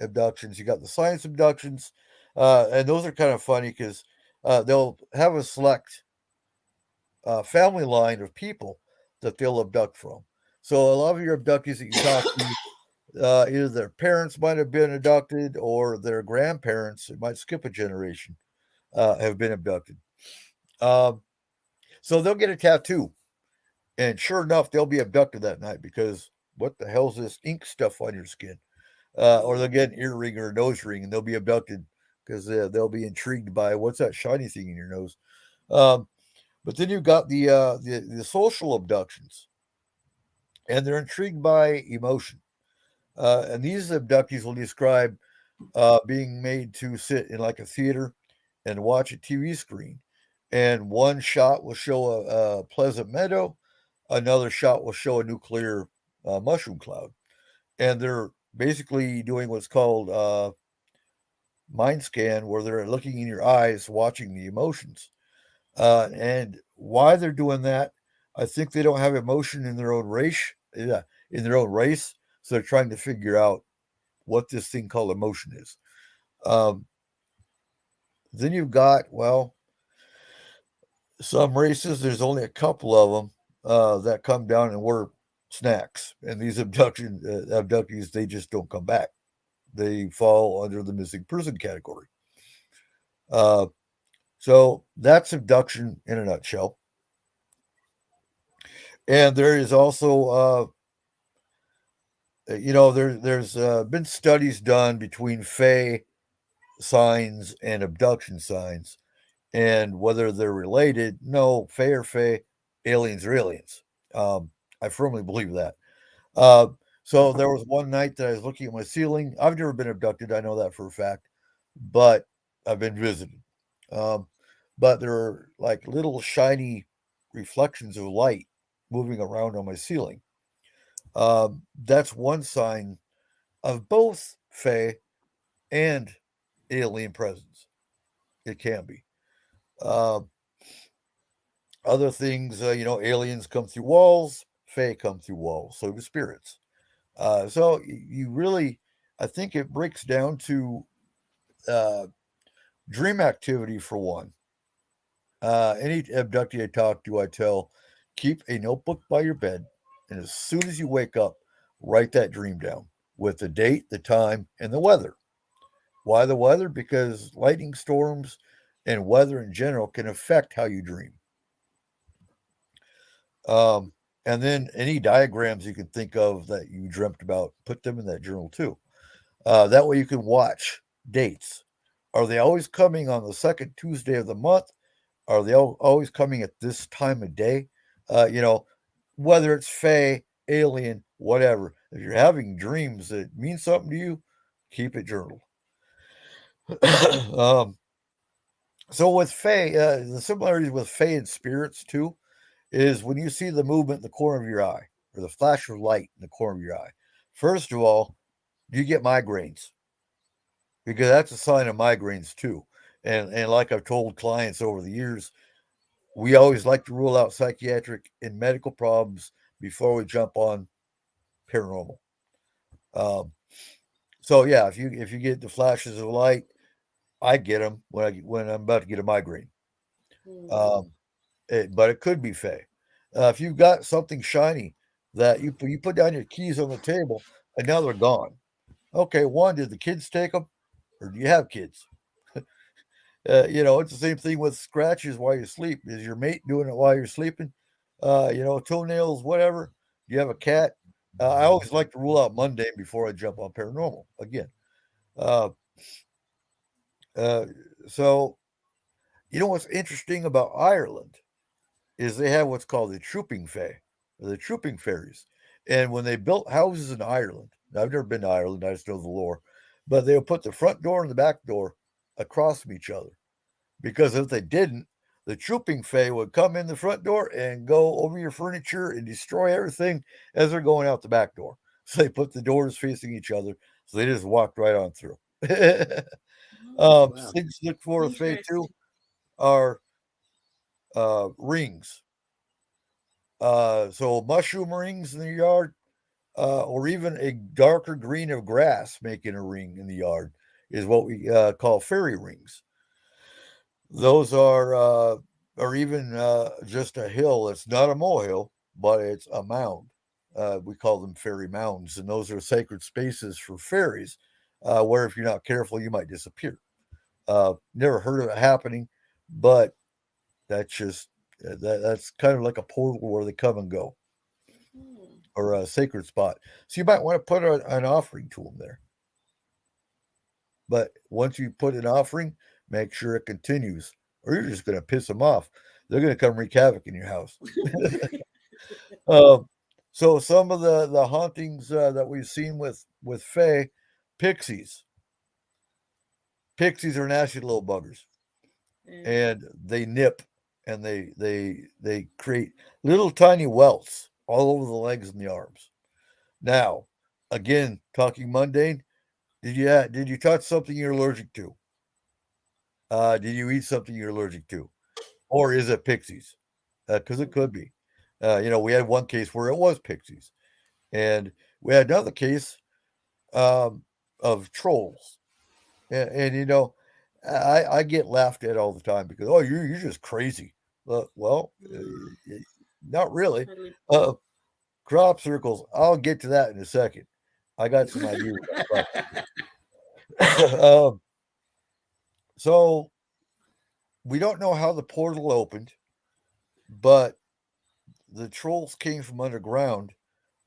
abductions. You got the science abductions, and those are kind of funny because they'll have a select family line of people that they'll abduct from. So a lot of your abductees that you talk to, either their parents might have been abducted or their grandparents, it might skip a generation, have been abducted. So they'll get a tattoo, and sure enough, they'll be abducted that night because what the hell's this ink stuff on your skin? Or they'll get an earring or a nose ring, and they'll be abducted because they'll be intrigued by what's that shiny thing in your nose. But then you've got the social abductions, and they're intrigued by emotion. And these abductees will describe being made to sit in like a theater and watch a TV screen. And one shot will show a pleasant meadow, another shot will show a nuclear mushroom cloud. And they're basically doing what's called mind scan, where they're looking in your eyes, watching the emotions. And why they're doing that, I think they don't have emotion in their own race. So they're trying to figure out what this thing called emotion is. Then you've got, well, some races, there's only a couple of them that come down and wear snacks. And these abductees, they just don't come back. They fall under the missing person category. So that's abduction in a nutshell. And there is also, there's been studies done between Fae signs and abduction signs, and whether they're related. No, Fae are Fae, aliens are aliens. I firmly believe that. So there was one night that I was looking at my ceiling. I've never been abducted. I know that for a fact, but I've been visited. But there are like little shiny reflections of light moving around on my ceiling. That's one sign of both Fae and alien presence. It can be. Other things, aliens come through walls, Fae come through walls, so do spirits. So you really, I think it breaks down to dream activity for one. Any abductee I talk to, I tell, keep a notebook by your bed, and as soon as you wake up, write that dream down with the date, the time, and the weather. Why the weather? Because lightning storms and weather in general can affect how you dream. And then any diagrams you can think of that you dreamt about, put them in that journal too. That way you can watch dates. Are they always coming on the second Tuesday of the month? Are they always coming at this time of day? Whether it's Fae, alien, whatever. If you're having dreams that mean something to you, keep it journaled. So with Fae, the similarities with Fae and spirits too is when you see the movement in the corner of your eye or the flash of light in the corner of your eye. First of all, you get migraines because that's a sign of migraines too. And like I've told clients over the years, we always like to rule out psychiatric and medical problems before we jump on paranormal. So yeah, if you get the flashes of light, I get them when I'm about to get a migraine. But it could be Fae. If you've got something shiny that you put down your keys on the table and now they're gone. Okay, one, did the kids take them, or do you have kids? It's the same thing with scratches while you sleep. Is your mate doing it while you're sleeping? Toenails, whatever. Do you have a cat? I always like to rule out mundane before I jump on paranormal again. So, what's interesting about Ireland is they have what's called the trooping fae, or the trooping fairies. And when they built houses in Ireland, I've never been to Ireland, I just know the lore, but they'll put the front door and the back door across from each other. Because if they didn't, the trooping fae would come in the front door and go over your furniture and destroy everything as they're going out the back door. So they put the doors facing each other, so they just walked right on through. Wow. Things to look for with fae too are rings. So mushroom rings in the yard, or even a darker green of grass making a ring in the yard is what we call fairy rings. Those are or even just a hill. It's not a molehill, but it's a mound. We call them fairy mounds, and those are sacred spaces for fairies, where if you're not careful, you might disappear. Never heard of it happening, but that's just that's kind of like a portal where they come and go, or a sacred spot. So you might want to put an offering to them there. But once you put an offering, make sure it continues, or you're just going to piss them off. They're going to come wreak havoc in your house. So some of the hauntings that we've seen with Fae, pixies. Pixies are nasty little buggers, and they nip, and they create little tiny welts all over the legs and the arms. Now, again, talking mundane. Did you touch something you're allergic to? Did you eat something you're allergic to? Or is it pixies? Because it could be. We had one case where it was pixies. And we had another case of trolls. And I get laughed at all the time because, oh, you're just crazy. Well, not really. Totally. Crop circles. I'll get to that in a second. I got some ideas. So we don't know how the portal opened, but the trolls came from underground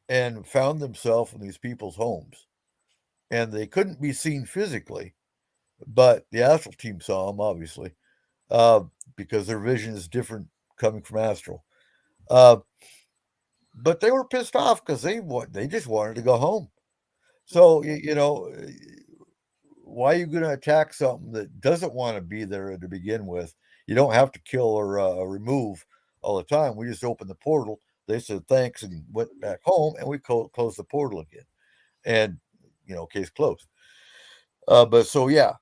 and found themselves in these people's homes, and they couldn't be seen physically, but the astral team saw them, obviously, because their vision is different coming from astral. But they were pissed off because they just wanted to go home. So why are you going to attack something that doesn't want to be there to begin with? You don't have to kill or remove all the time. We just opened the portal. They said thanks and went back home, and we closed the portal again. And case closed. But so yeah,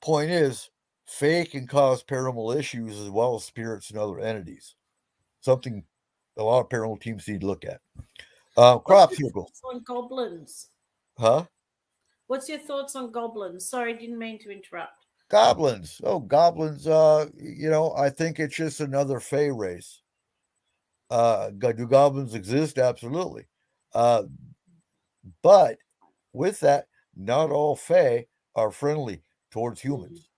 point is, Fae can cause paranormal issues as well as spirits and other entities. Something a lot of paranormal teams need to look at. Crop circles. On goblins. Huh? What's your thoughts on goblins? Sorry, didn't mean to interrupt. Goblins. Oh, goblins. I think it's just another Fae race. Do goblins exist? Absolutely. But with that, not all Fae are friendly towards humans.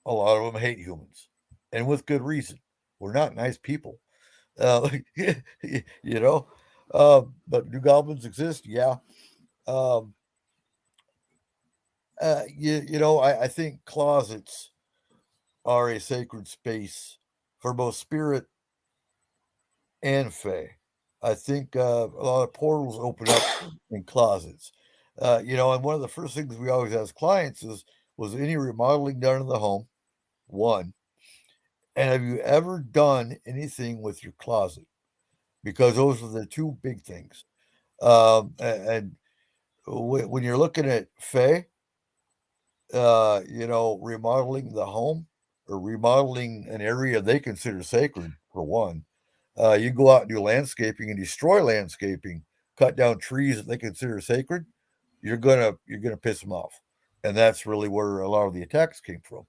A lot of them hate humans, and with good reason. We're not nice people. But do goblins exist? Yeah. I think closets are a sacred space for both spirit and Fae. I think a lot of portals open up in closets. And one of the first things we always ask clients was any remodeling done in the home? One. And have you ever done anything with your closet? Because those are the two big things. And when you're looking at Fae, remodeling the home or remodeling an area they consider sacred, for one. You go out and do landscaping and destroy landscaping, cut down trees that they consider sacred, you're gonna piss them off. And that's really where a lot of the attacks came from.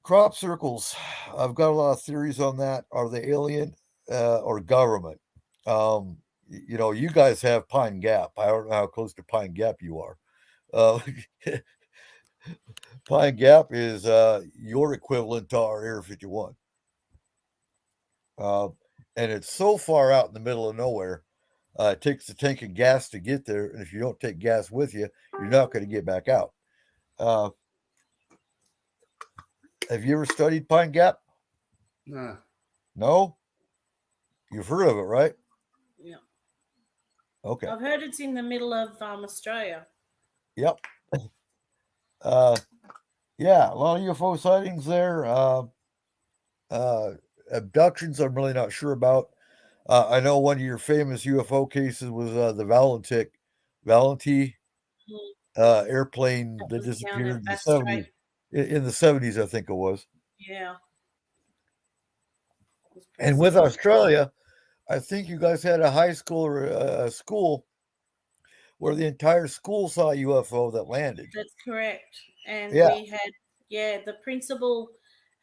Crop circles. I've got a lot of theories on that. Are they alien or government? You guys have Pine Gap. I don't know how close to Pine Gap you are. Pine Gap is your equivalent to our Air 51. And it's so far out in the middle of nowhere. It takes a tank of gas to get there. And if you don't take gas with you, you're not going to get back out. Have you ever studied Pine Gap? No. No? You've heard of it, right? Yeah. Okay. I've heard it's in the middle of Australia. Yep. Yeah, a lot of UFO sightings there. Abductions, I'm really not sure about. I know one of your famous UFO cases was the Valenti airplane that disappeared in the 70s. In the 70s, I think it was. Yeah. And with Australia, I think you guys had a high school or a school where the entire school saw a UFO that landed. That's correct. And Yeah. we had, the principal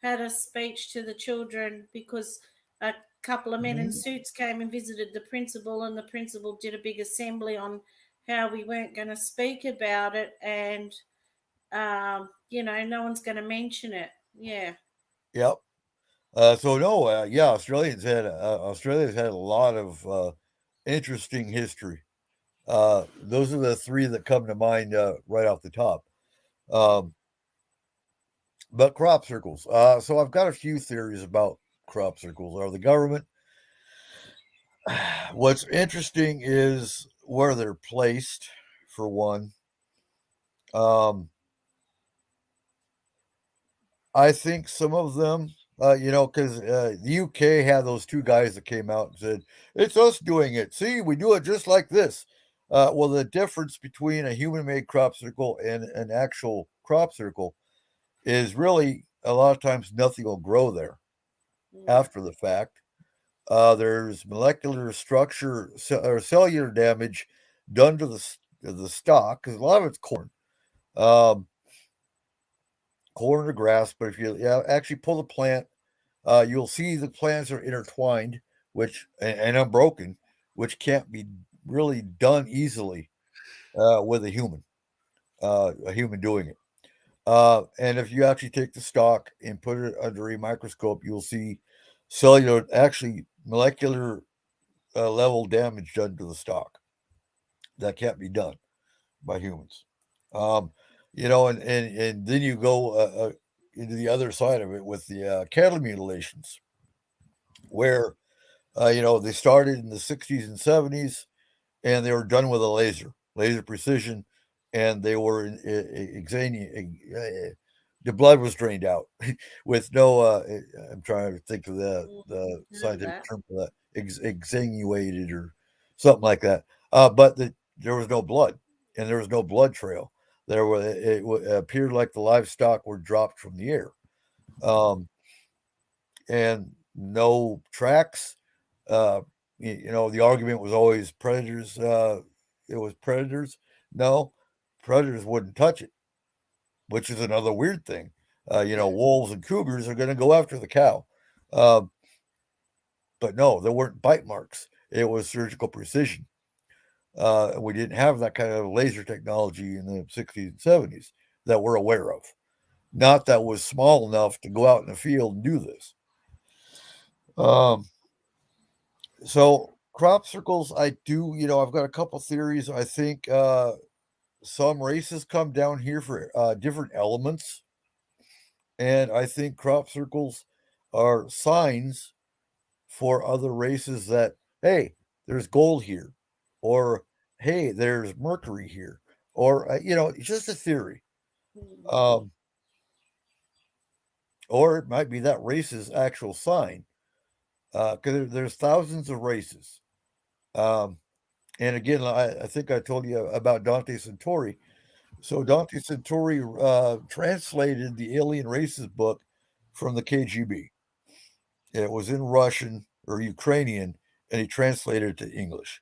had a speech to the children because a couple of men in suits came and visited the principal, and the principal did a big assembly on how we weren't going to speak about it, and no one's going to mention it. Yeah. Yep. Australia's had a lot of interesting history. Those are the three that come to mind right off the top. But crop circles. So I've got a few theories about crop circles. Are the government? What's interesting is where they're placed, for one. I think some of them, because the UK had those two guys that came out and said, it's us doing it. See, we do it just like this. Well, the difference between a human-made crop circle and an actual crop circle is really a lot of times nothing will grow there after the fact. There's molecular structure or cellular damage done to the stock because a lot of it's corn. corn or grass. But if you actually pull the plant, you'll see the plants are intertwined, which and unbroken, which can't be really done easily with a human doing it. And if you actually take the stalk and put it under a microscope, you'll see cellular, actually molecular level damage done to the stalk. That can't be done by humans. Um, and then you go into the other side of it with the cattle mutilations, where they started in the 60s and 70s, and they were done with a laser precision, and they were the blood was drained out with no. I'm trying to think of the scientific term for that, exsanguated or something like that. But there was no blood, and there was no blood trail. It appeared like the livestock were dropped from the air, and no tracks. The argument was always predators. It was predators. No, predators wouldn't touch it, which is another weird thing. Wolves and cougars are going to go after the cow. But no, there weren't bite marks. It was surgical precision. We didn't have that kind of laser technology in the 60s and 70s that we're aware of. Not that was small enough to go out in the field and do this. So crop circles, I do, I've got a couple theories. I think some races come down here for different elements. And I think crop circles are signs for other races that, hey, there's gold here, or hey, there's mercury here, or, it's just a theory. Or it might be that race's actual sign, because there's thousands of races. And again, I think I told you about Dante Centauri. So Dante Centauri translated the Alien Races book from the KGB. It was in Russian or Ukrainian, and he translated it to English.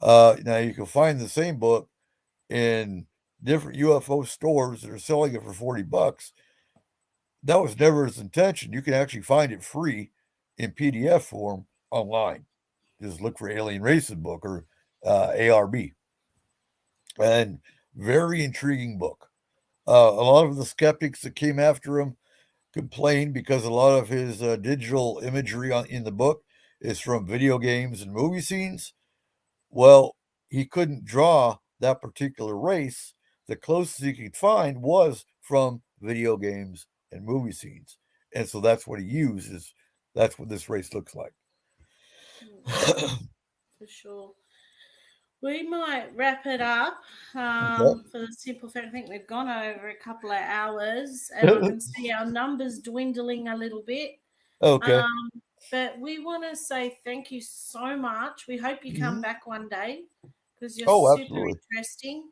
Now you can find the same book in different UFO stores that are selling it for $40. That was never his intention. You can actually find it free in PDF form online. Just look for Alien Races book or ARB. And very intriguing book. A lot of the skeptics that came after him complained because a lot of his digital imagery in the book is from video games and movie scenes. Well, he couldn't draw that particular race. The closest he could find was from video games and movie scenes. And so that's what he uses. That's what this race looks like. For sure. We might wrap it up Okay. for the simple fact I think we've gone over a couple of hours, and I can see our numbers dwindling a little bit. Okay. But we want to say thank you so much. We hope you come back one day because you're super absolutely. interesting.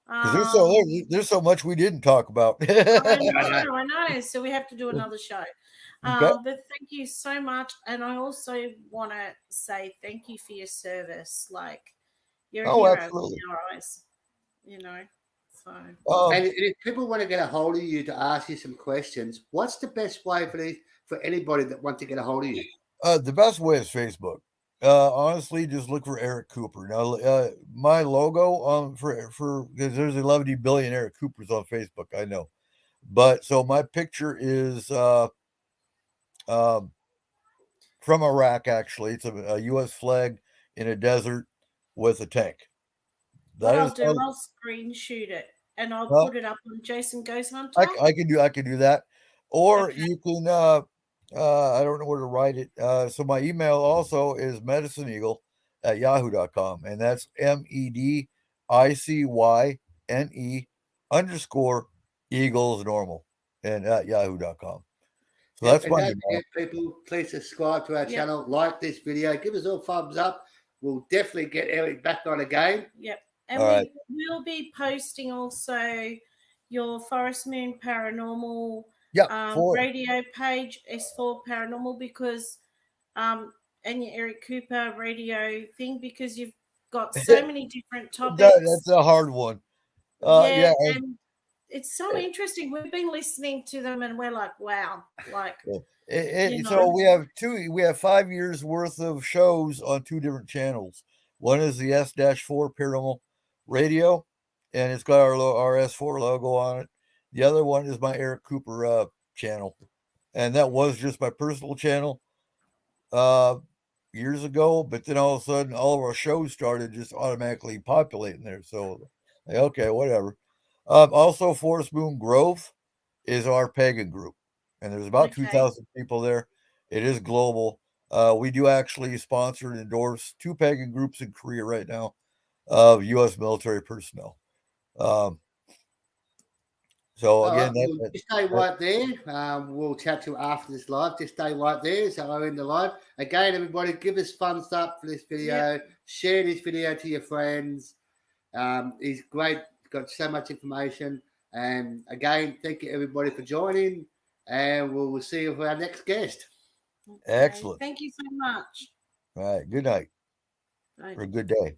Because there's so much we didn't talk about. I know. So we have to do another show. Okay. But thank you so much. And I also want to say thank you for your service. Like, you're a hero Absolutely. in our eyes, So. And if people want to get a hold of you to ask you some questions, what's the best way for anybody that wants to get a hold of you? The best way is Facebook. Honestly, just look for Eric Cooper. Now, my logo for because there's 11 billion Eric Coopers on Facebook. I know, but so my picture is from Iraq. Actually, it's a U.S. flag in a desert with a tank. I'll screenshot it and I'll put it up on Jason Goes Hunter. I can do that, or you can. I don't know where to write it. So my email also is medicineeagle@yahoo.com, and that's MEDICYNE_Eagles normal and at yahoo.com. So that's my email. People, please subscribe to our channel, like this video, give us all thumbs up. We'll definitely get Eric back on again. Yep. And we'll be posting also your Forest Moon Paranormal radio page, S-4 Paranormal, because and your Eric Cooper radio thing, because you've got so many different topics. That's a hard one. it's so interesting. We've been listening to them, and we're like, wow, like. So we have 5 years worth of shows on 2 different channels. One is the S-4 Paranormal Radio, and it's got our S4 logo on it. The other one is my Eric Cooper channel, and that was just my personal channel years ago. But then all of a sudden, all of our shows started just automatically populating there. So, okay, whatever. Also, Forest Moon Grove is our pagan group, and there's about 2,000 people there. It is global. We do actually sponsor and endorse 2 pagan groups in Korea right now of U.S. military personnel. So again, just stay right there. We'll chat to you after this live. Just stay right there. So we're in the live again. Everybody, give us thumbs up for this video. Yep. Share this video to your friends. He's great. Got so much information. And again, thank you everybody for joining. And we'll see you for our next guest. Okay. Excellent. Thank you so much. All right. Good night. Bye. Or a good day.